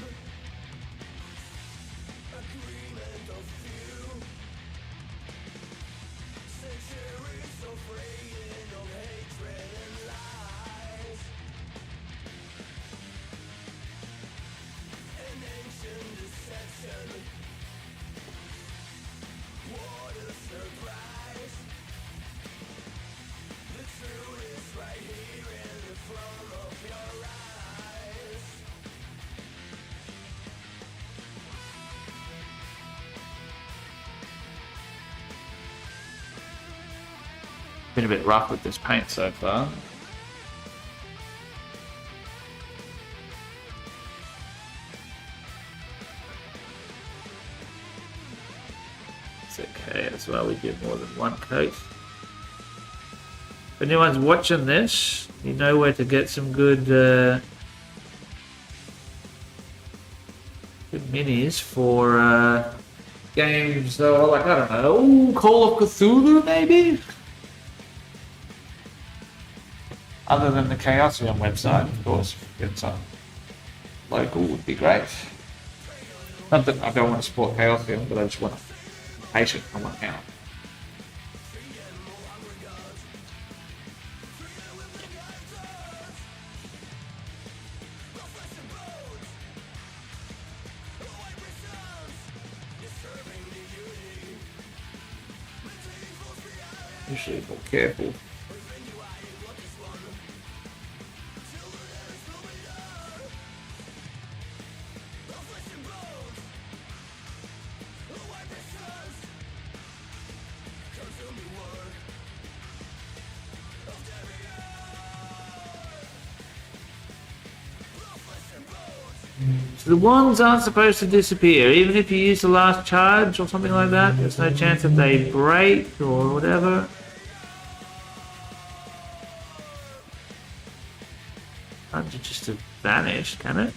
[SPEAKER 1] Been a bit rough with this paint so far. It's okay as well, we get more than one coat. If anyone's watching this, you know where to get some good minis for games, though, like, I don't know, Call of Cthulhu maybe? Other than the Chaosium website, of course, it's local would be great. Not that I don't want to support Chaosium, but I just want to patient on my account. Usually more careful. So the wands aren't supposed to disappear, even if you use the last charge or something like that. There's no chance that they break or whatever. Can't just vanish, can it?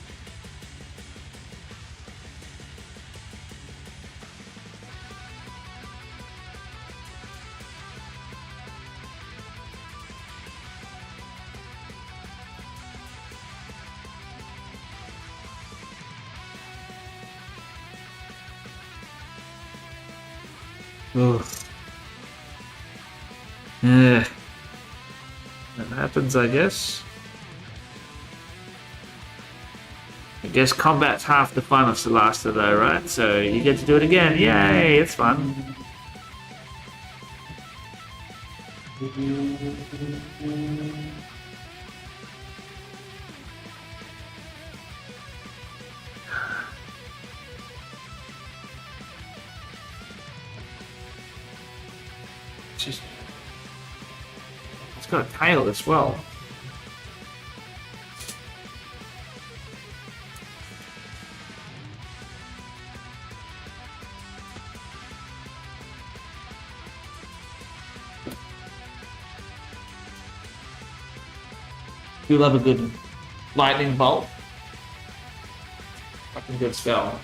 [SPEAKER 1] Oof. Yeah. That happens, I guess. guess combat's half the fun of Solasta though, right? So you get to do it again. Yay, it's fun. It's got a tail as well. You love a good lightning bolt. Fucking good spell.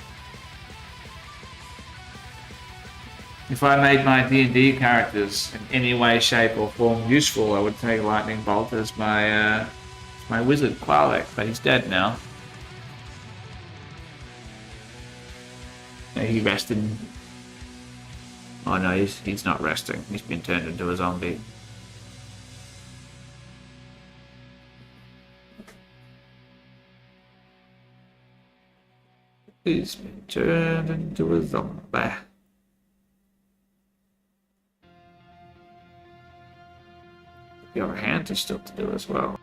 [SPEAKER 1] If I made my D&D characters in any way, shape, or form useful, I would take lightning bolt as my wizard Qualek, but he's dead now. Yeah, he rested. Oh no, he's not resting. He's been turned into a zombie. He's been turned into a zombie. Your hand is still to do as well.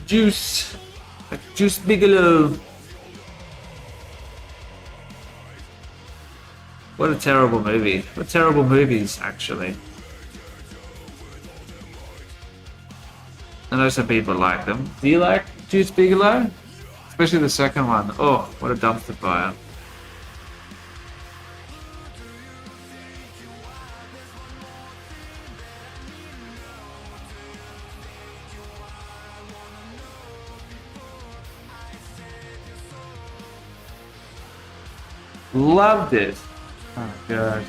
[SPEAKER 1] Juice Bigelow. What a terrible movie. What terrible movies, actually. I know some people like them. Do you like Juice Bigelow? Especially the second one. Oh, what a dumpster fire. Loved it. Oh god.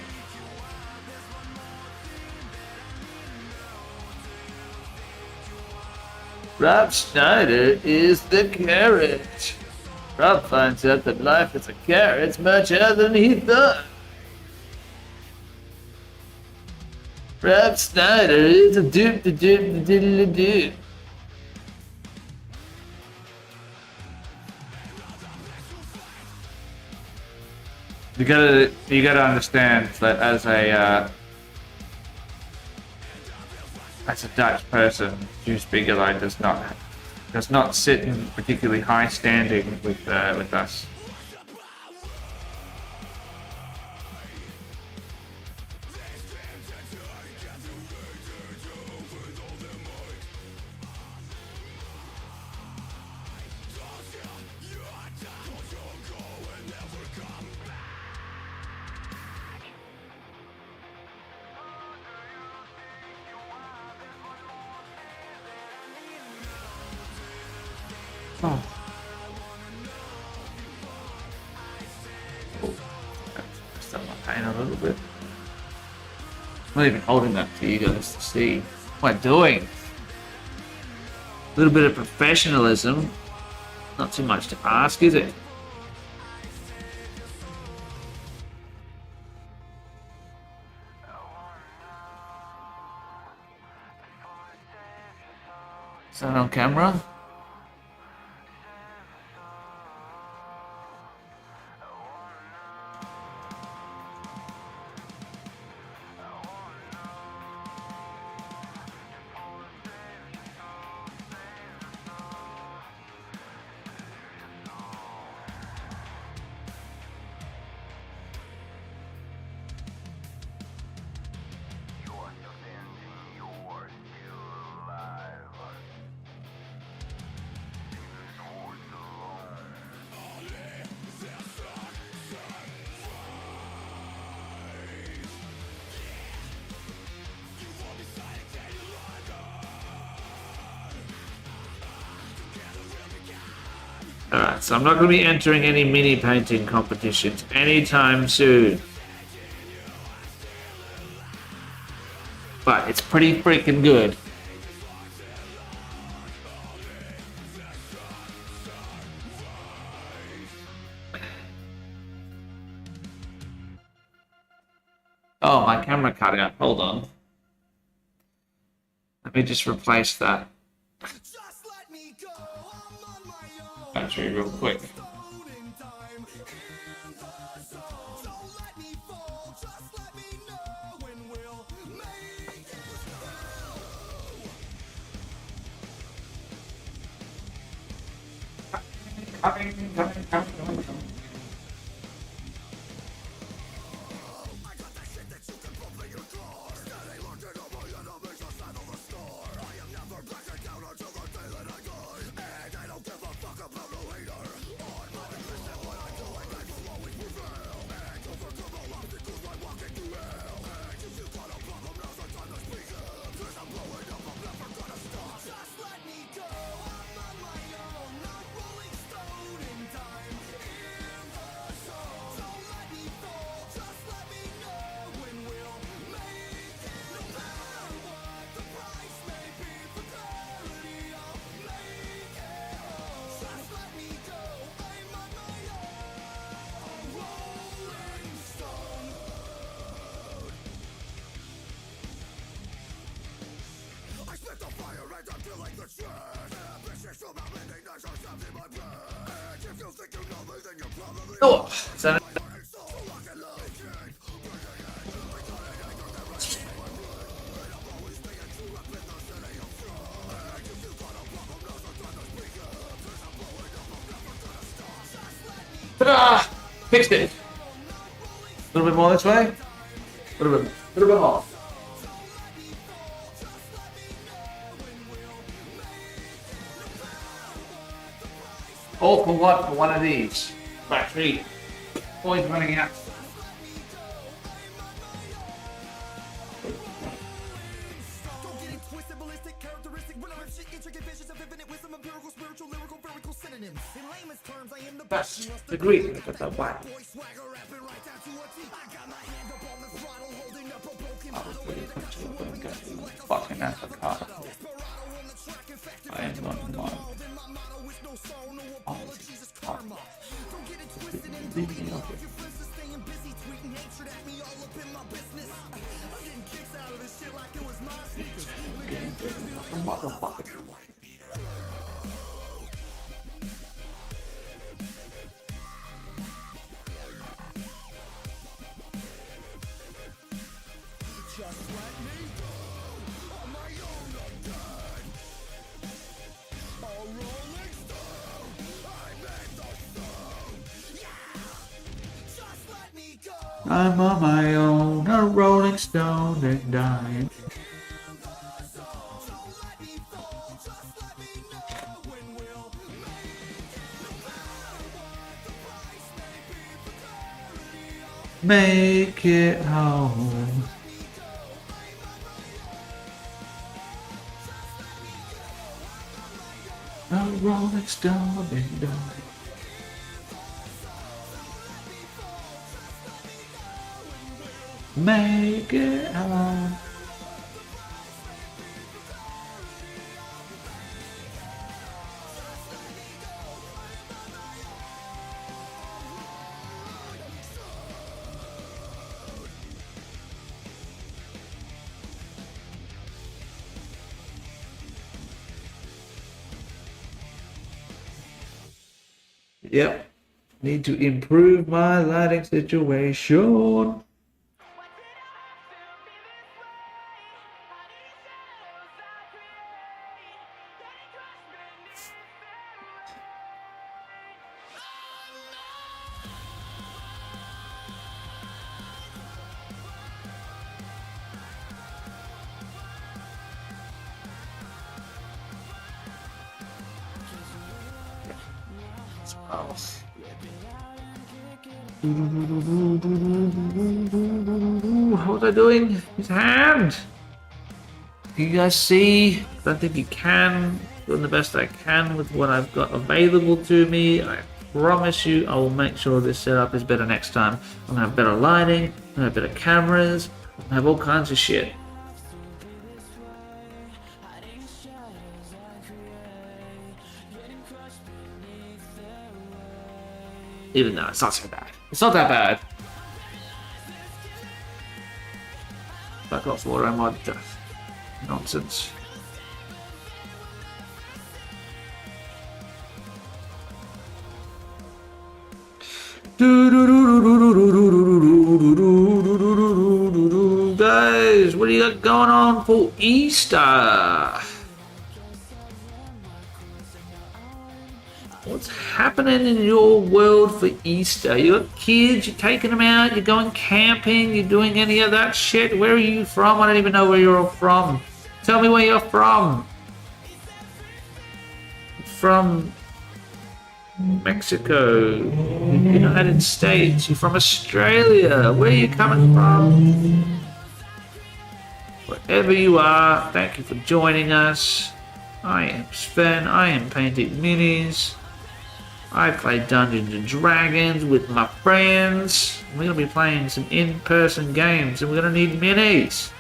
[SPEAKER 1] Rob Schneider is the carrot. Rob finds out that life is a carrot much harder than he thought. Rob Schneider is a dupe, the dupe, the diddly dupe. You gotta understand that as a Dutch person, Juice Bigelow does not sit in particularly high standing with us. Oh. Start my pain a little bit. I'm not even holding that for you guys to see. What am I doing? A little bit of professionalism. Not too much to ask, is it? Is that on camera? Alright, so I'm not going to be entering any mini painting competitions anytime soon. But it's pretty freaking good. Oh, my camera cut out. Hold on. Let me just replace that battery real quick. Coming. Oh, is that Ta-da! Fixed it. A little bit more this way. A little bit more. All for what? For one of these. Battery. Always running out. That's the Greek. That's the white. Fucking avocado. I am not one. I'm on my own, a rolling stone and dying. Make it home. A rolling stone and dying. Make it home. Yep. Need to improve my lighting situation. What was I doing? His hand. Can you guys see? I don't think you can. doing the best I can with what I've got available to me. I promise you I will make sure this setup is better next time. I'm gonna have better lighting, I'm gonna have better cameras, I'm gonna have all kinds of shit. Even though it's not so bad. It's not that bad. Fuck off, water mod. Nonsense. Guys, what do you got going on for Easter? What's happening in your world for Easter? You got kids, you're taking them out, you're going camping, you're doing any of that shit? Where are you from? I don't even know where you're from. Tell me where you're from. From Mexico, United States, you're from Australia. Where are you coming from? Wherever you are, thank you for joining us. I am Sven, I am painting minis. I play Dungeons and Dragons with my friends. We're going to be playing some in-person games and we're going to need minis.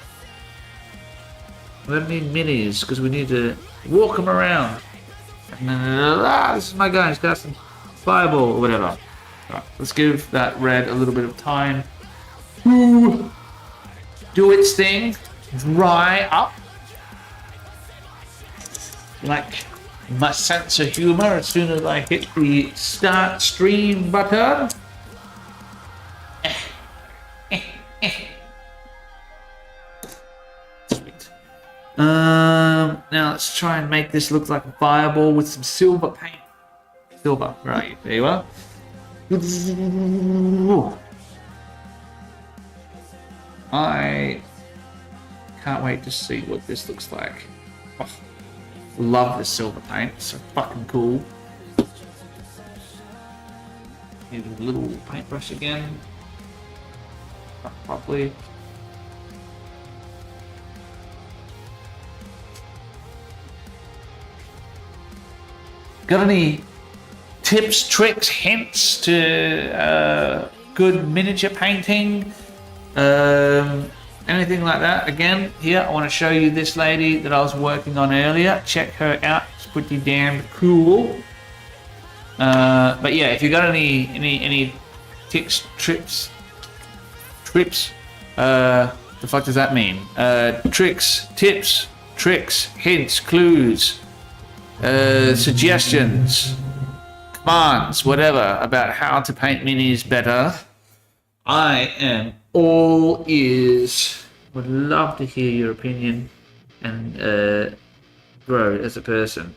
[SPEAKER 1] We're going to need minis because we need to walk them around. And this is my guy, he's got some fireball or whatever. Right, let's give that red a little bit of time to do its thing, dry up. Like my sense of humor as soon as I hit the start stream button. Sweet. Now let's try and make this look like a fireball with some silver paint. Silver, right, there you are. I can't wait to see what this looks like. Oh. Love this silver paint, it's so fucking cool. Use a little paintbrush again. Properly. Got any tips, tricks, hints to good miniature painting? Anything like that? Again, here I want to show you this lady that I was working on earlier. Check her out; it's pretty damn cool. But yeah, if you got any tips, trips, the fuck does that mean? Tricks, tips, tricks, hints, clues, suggestions, commands, whatever about how to paint minis better. I am all ears. Would love to hear your opinion and grow as a person.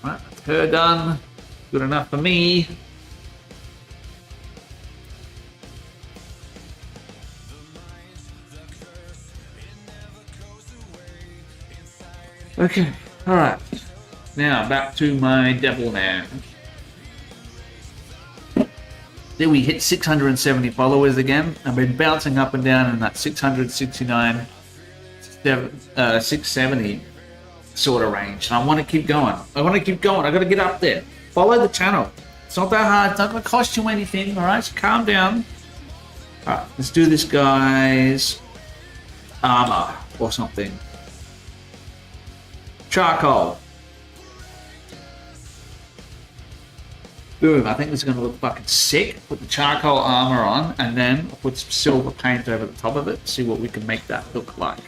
[SPEAKER 1] Right, that's her done. Good enough for me. Okay, alright. Now back to my Devil Man. There we hit 670 followers again. I've been bouncing up and down in that 669, 670 sort of range. And I want to keep going. I got to get up there. Follow the channel. It's not that hard. It's not going to cost you anything. Alright, so calm down. Alright, let's do this guy's armor or something. Charcoal. Boom, I think this is going to look fucking sick. Put the charcoal armor on and then I'll put some silver paint over the top of it. See what we can make that look like.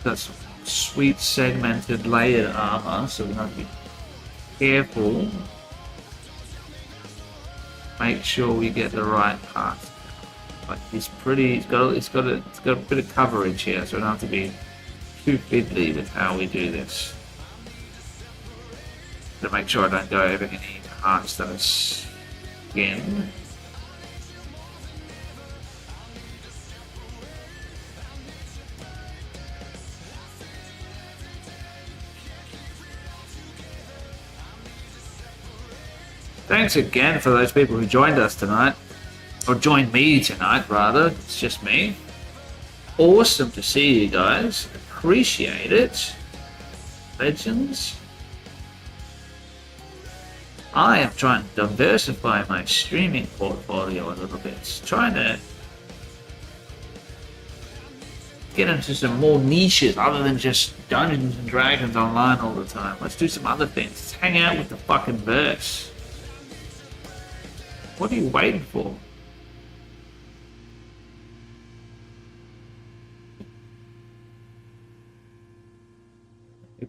[SPEAKER 1] That's sweet segmented layered armor, so we have to be careful. Make sure we get the right part. But it's got a bit of coverage here, so we don't have to be too fiddly with how we do this. To make sure I don't go over any parts that are skin. Thanks again for those people who joined us tonight. Or joined me tonight, rather. It's just me. Awesome to see you guys. Appreciate it. Legends. I am trying to diversify my streaming portfolio a little bit. Trying to get into some more niches other than just Dungeons and Dragons online all the time. Let's do some other things. Let's hang out with the fucking verse. What are you waiting for?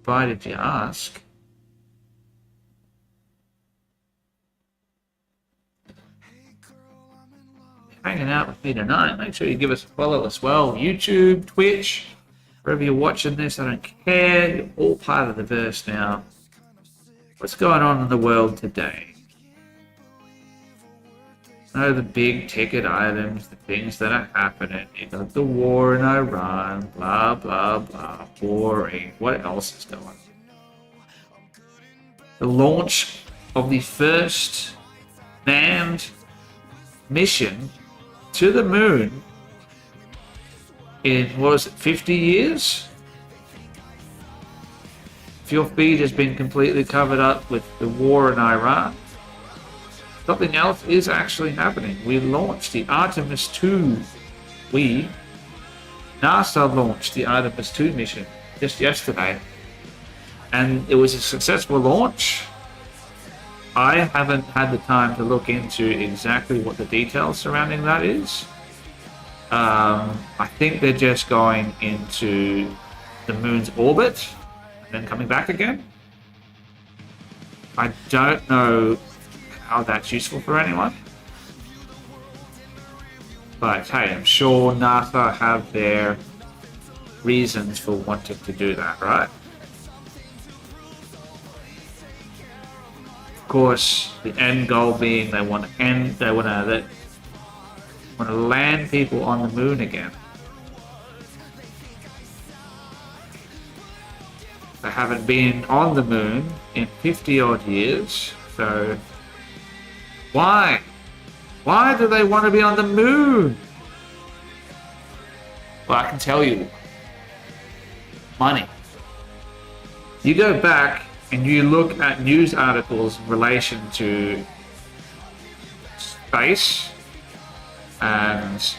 [SPEAKER 1] Why did you ask? Hanging out with me tonight. Make sure you give us a follow as well. YouTube, Twitch, wherever you're watching this, I don't care. You're all part of the verse now. What's going on in the world today? Know the big ticket items, the things that are happening. You got the war in Iran, blah, blah, blah, boring. What else is going on? The launch of the first manned mission to the moon in, what is it, 50 years? If your feed has been completely covered up with the war in Iran, something else is actually happening. We launched the Artemis 2. NASA launched the Artemis 2 mission just yesterday. And it was a successful launch. I haven't had the time to look into exactly what the details surrounding that is. I think they're just going into the moon's orbit and then coming back again. I don't know how that's useful for anyone. But hey, I'm sure NASA have their reasons for wanting to do that, right? Of course, the end goal being they want to land people on the moon again. They haven't been on the moon in 50 odd years, so why? Why do they want to be on the moon? Well, I can tell you. Money. You go back and you look at news articles in relation to space and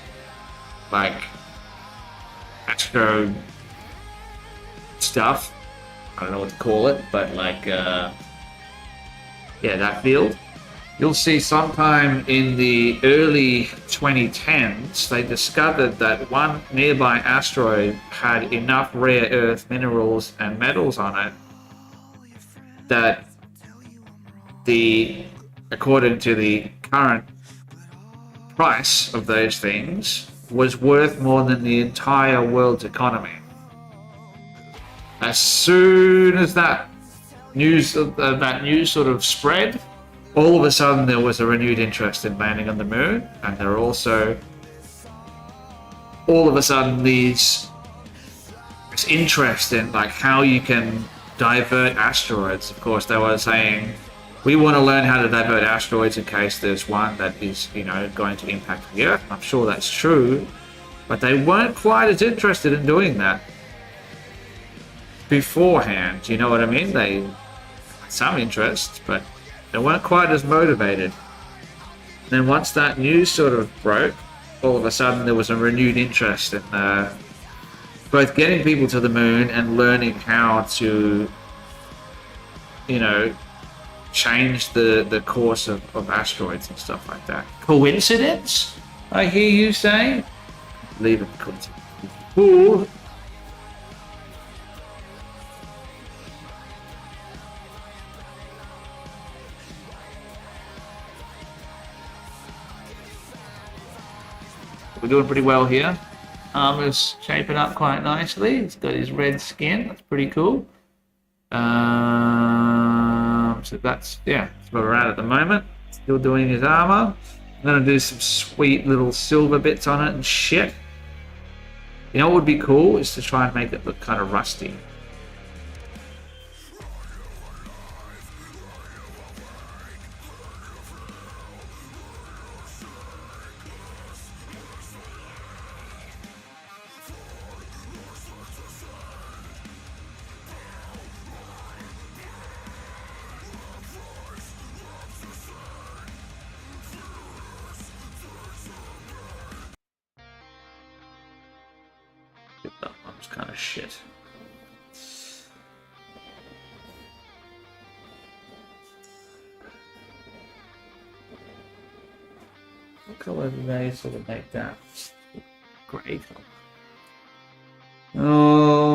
[SPEAKER 1] like astro stuff. I don't know what to call it, but like, yeah, that field. You'll see sometime in the early 2010s, they discovered that one nearby asteroid had enough rare earth minerals and metals on it that according to the current price of those things, was worth more than the entire world's economy. As soon as that news sort of spread, all of a sudden there was a renewed interest in landing on the moon, and there are also all of a sudden this interest in like how you can divert asteroids. Of course, they were saying we want to learn how to divert asteroids in case there's one that is, going to impact the Earth. I'm sure that's true, but they weren't quite as interested in doing that beforehand. You know what I mean? They had some interest, but they weren't quite as motivated. And then once that news sort of broke, all of a sudden there was a renewed interest in both getting people to the moon and learning how to, change the course of asteroids and stuff like that. Coincidence? I hear you say? Leave it coincidence. Cool. we're doing pretty well here. Armor's shaping up quite nicely. He's got his red skin. That's pretty cool. So that's where we're at the moment. Still doing his armor. I'm gonna do some sweet little silver bits on it and shit. You know what would be cool is to try and make it look kind of rusty. That one's kind of shit. What color do they sort of make that? Grey color.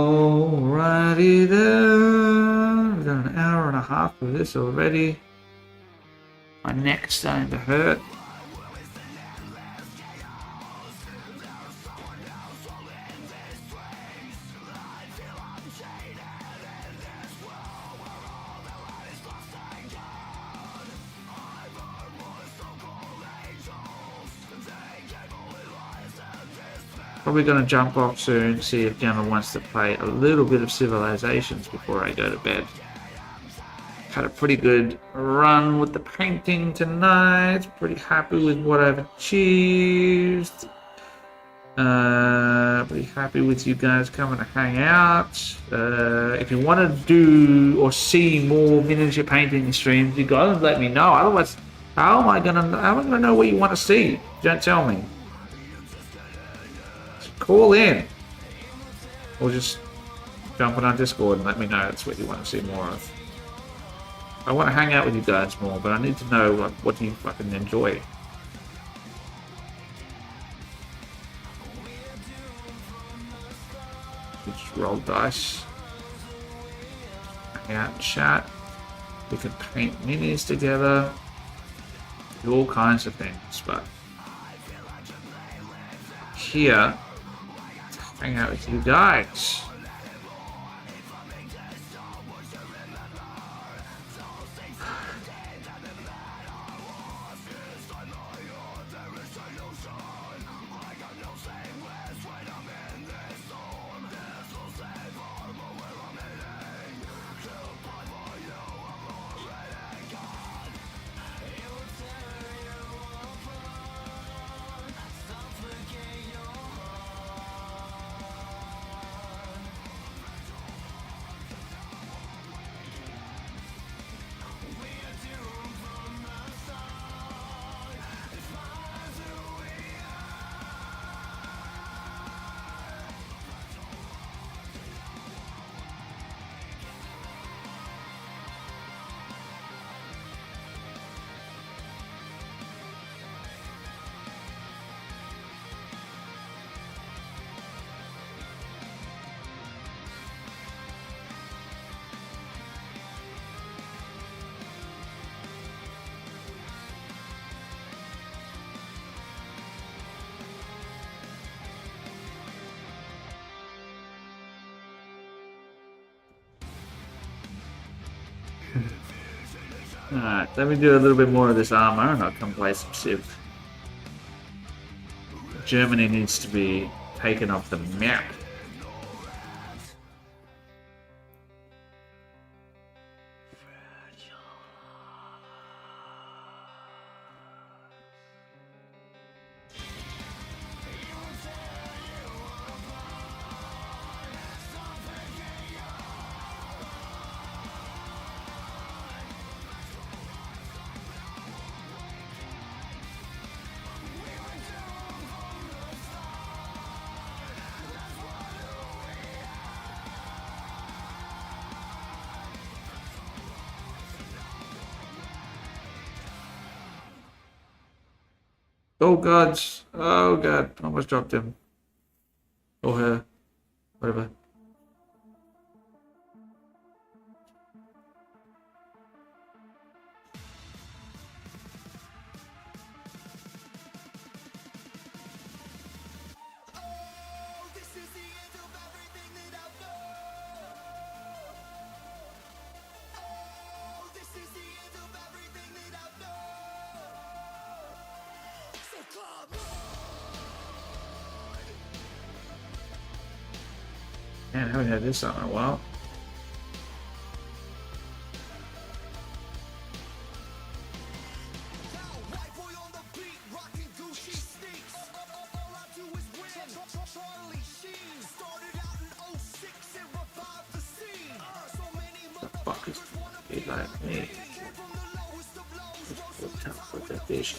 [SPEAKER 1] Alrighty then. We've done an hour and a half of this already. My neck's starting to hurt. Probably going to jump off soon, see if Gemma wants to play a little bit of Civilizations before I go to bed. Had a pretty good run with the painting tonight. Pretty happy with what I've achieved. Pretty happy with you guys coming to hang out. If you want to do or see more miniature painting streams, you gotta let me know. Otherwise, how am I gonna know what you want to see? Don't tell me. Call in, or just jump on our Discord and let me know that's what you want to see more of. I want to hang out with you guys more, but I need to know like what do you fucking enjoy. We just roll dice, hang out and chat. We can paint minis together, do all kinds of things, but here. Hang out with you guys. Alright, let me do a little bit more of this armor and I'll come play some Civ. Germany needs to be taken off the map. Oh god, oh god, almost dropped him. Or her, whatever. Man, I haven't had this on in a while. The fuck is he like me? With that vision.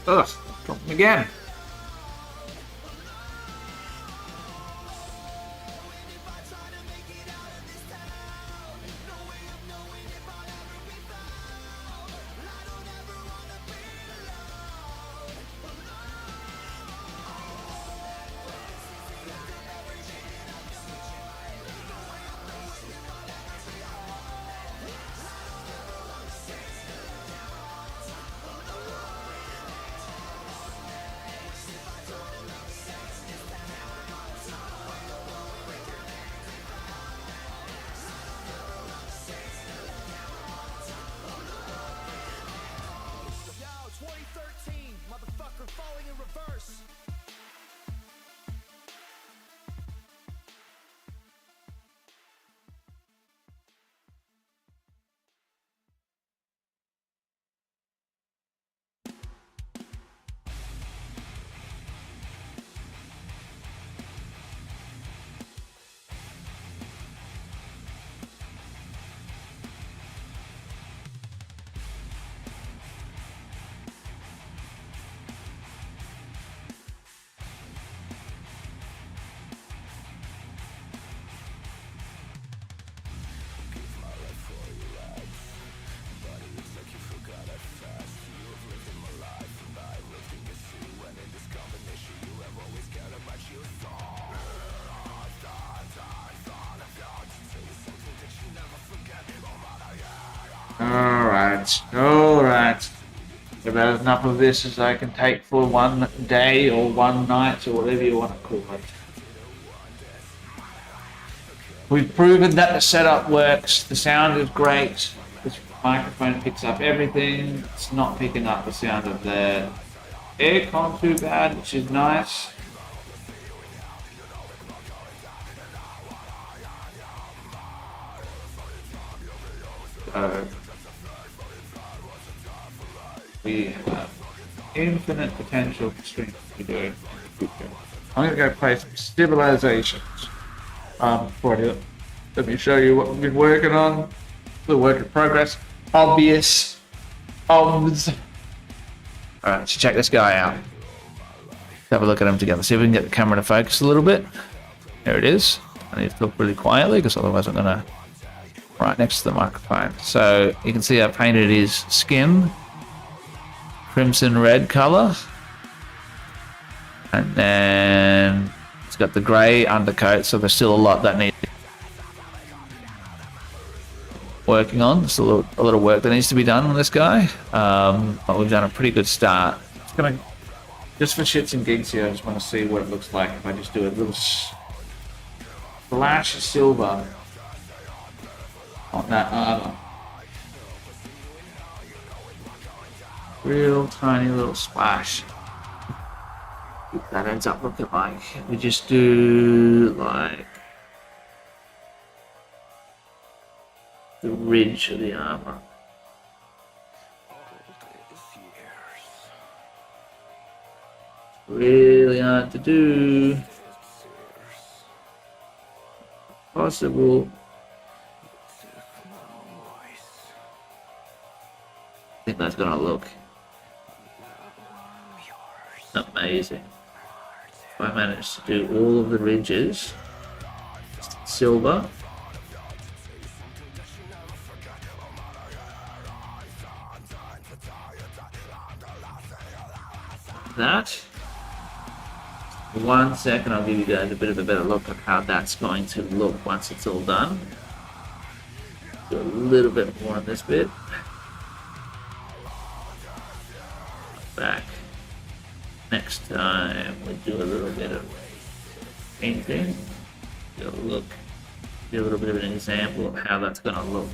[SPEAKER 1] Ugh, drop him again. Alright. About enough of this as I can take for one day or one night or whatever you want to call it. We've proven that the setup works. The sound is great. This microphone picks up everything. It's not picking up the sound of the aircon too bad, which is nice. So we have infinite potential for streaming video. I'm gonna go play some civilizations. Let me show you what we've been working on. The work in progress. Obvious. Obs. Alright, let's check this guy out. Let's have a look at him together. See if we can get the camera to focus a little bit. There it is. I need to talk really quietly because otherwise I'm gonna right next to the microphone. So you can see I painted his skin crimson red color. And then it's got the grey undercoat, so there's still a lot that needs working on. There's a little work that needs to be done on this guy, but we've done a pretty good start. It's gonna, just for shits and gigs here, I just want to see what it looks like if I just do a little splash of silver on that armor. Real tiny little splash. That ends up looking like. We just do like the ridge of the armor. Really hard to do. Possible. I think that's gonna look amazing. If I manage to do all of the ridges silver, that. 1 second, I'll give you guys a bit of a better look at how that's going to look once it's all done. Do a little bit more on this bit. Back. Next time we do a little bit of painting. Do a little bit of an example of how that's going to look.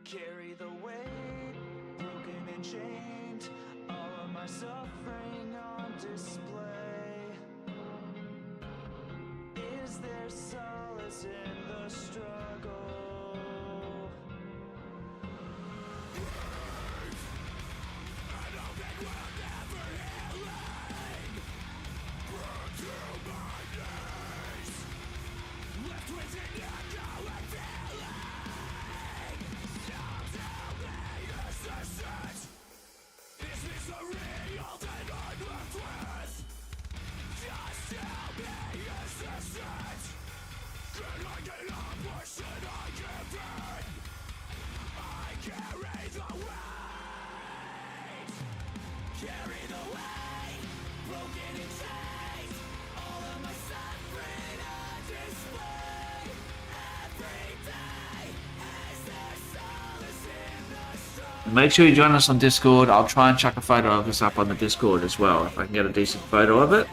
[SPEAKER 2] Carry the weight, broken and chained, all of my suffering on display. Is there solace in the struggle? I don't think we'll never healing. Brought to my knees, left with an echoing feeling. Is this a real that I'm left with? Just tell me, is this it? Can I get up or should I give in? I carry the weight. Carry the weight, broken and chained. All of my suffering on display. Every day, is there solace in the struggle?
[SPEAKER 1] Make sure you join us on Discord. I'll try and chuck a photo of this up on the Discord as well, if I can get a decent photo of it.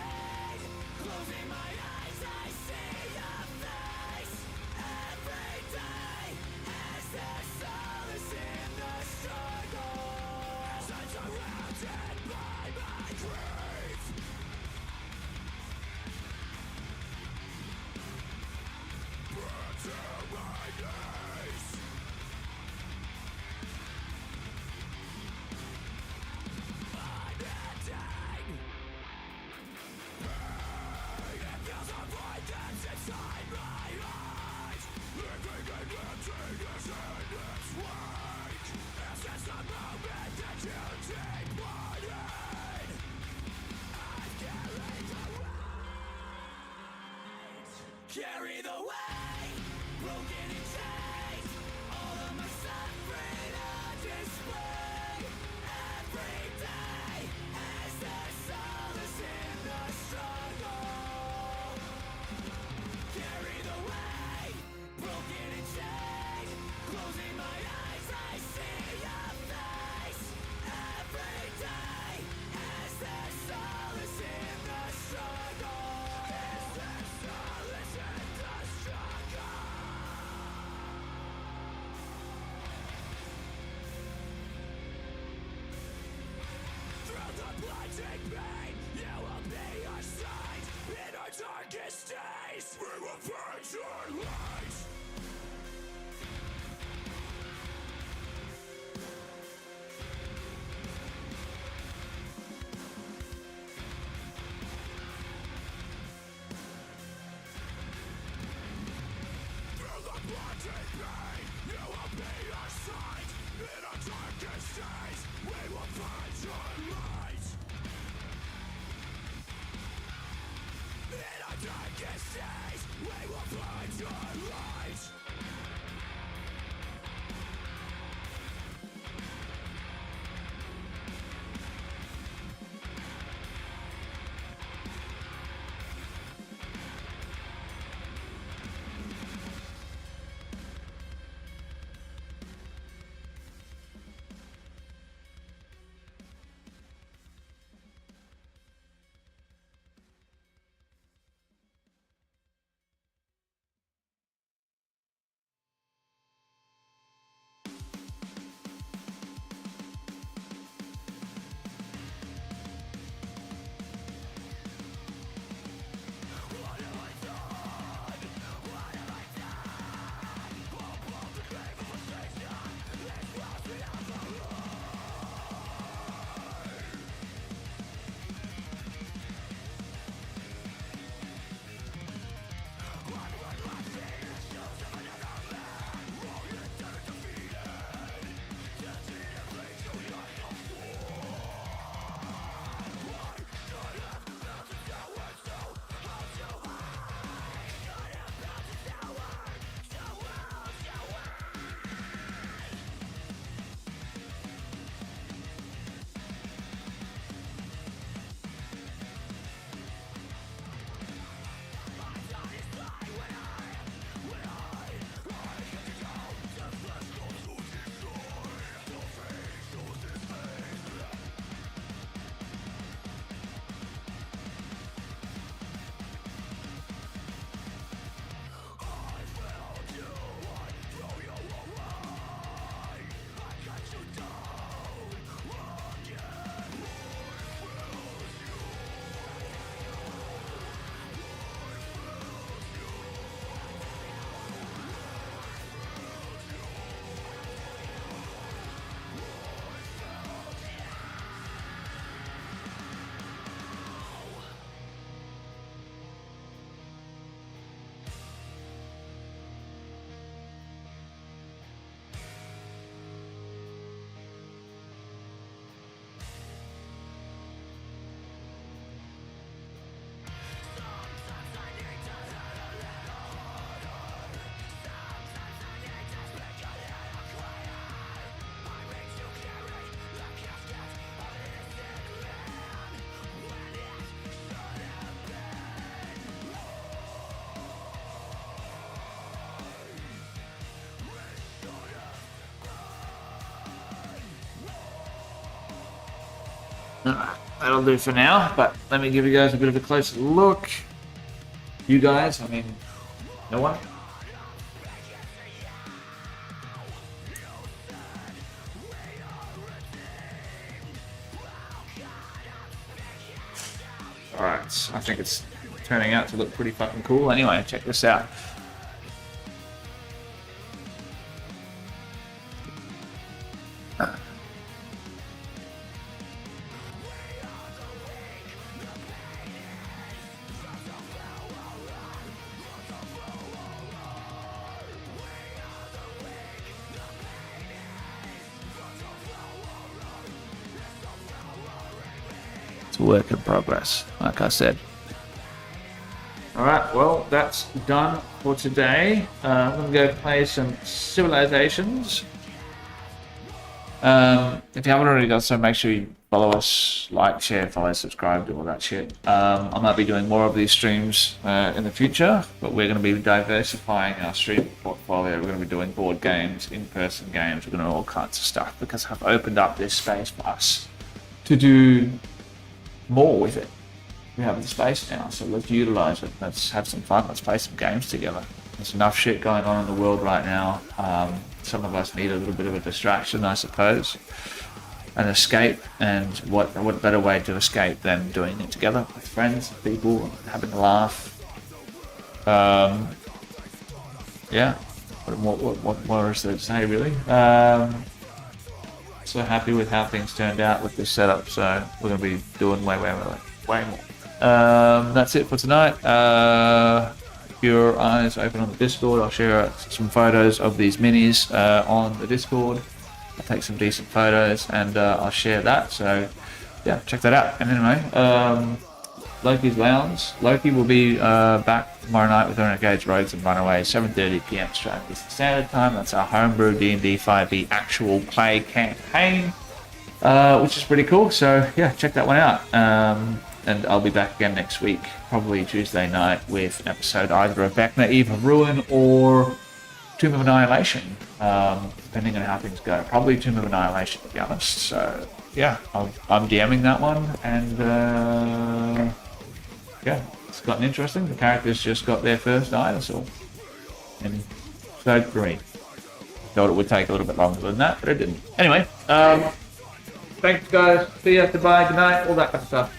[SPEAKER 1] That'll do for now, but let me give you guys a bit of a closer look. You guys, I mean, no one? Alright, I think it's turning out to look pretty fucking cool. Anyway, check this out. It's a work in progress, like I said. Alright, well, that's done for today. I'm going to go play some Civilizations. If you haven't already done so, make sure you follow us, like, share, follow, subscribe, do all that shit. I might be doing more of these streams in the future, but we're going to be diversifying our stream portfolio. We're going to be doing board games, in-person games, we're going to do all kinds of stuff because I've opened up this space for us to do more with it. We have the space now, so let's utilize it. Let's have some fun. Let's play some games together. There's enough shit going on in the world right now. Some of us need a little bit of a distraction, I suppose, an escape. And what better way to escape than doing it together with friends, people, having a laugh. Yeah. What more is there to say, really? So happy with how things turned out with this setup. So we're going to be doing way more. That's it for tonight. Keep your eyes open on the Discord. I'll share some photos of these minis on the Discord. I'll take some decent photos and I'll share that. So yeah, check that out. And anyway, Loki's Lounge. Loki will be back tomorrow night with Renegades, Rogues, and Runaways, 7:30 p.m. Australian Eastern Standard Time. That's our homebrew D&D 5e actual play campaign, which is pretty cool. So yeah, check that one out. And I'll be back again next week, probably Tuesday night, with an episode either of Vecna, Eve of Ruin, or Tomb of Annihilation, depending on how things go. Probably Tomb of Annihilation, to be honest. So yeah, I'm DMing that one, and yeah, it's gotten interesting. The characters just got their first dinosaur in episode 3. Thought it would take a little bit longer than that, but it didn't. Anyway, thanks guys. See you, goodbye, good night, all that kind of stuff.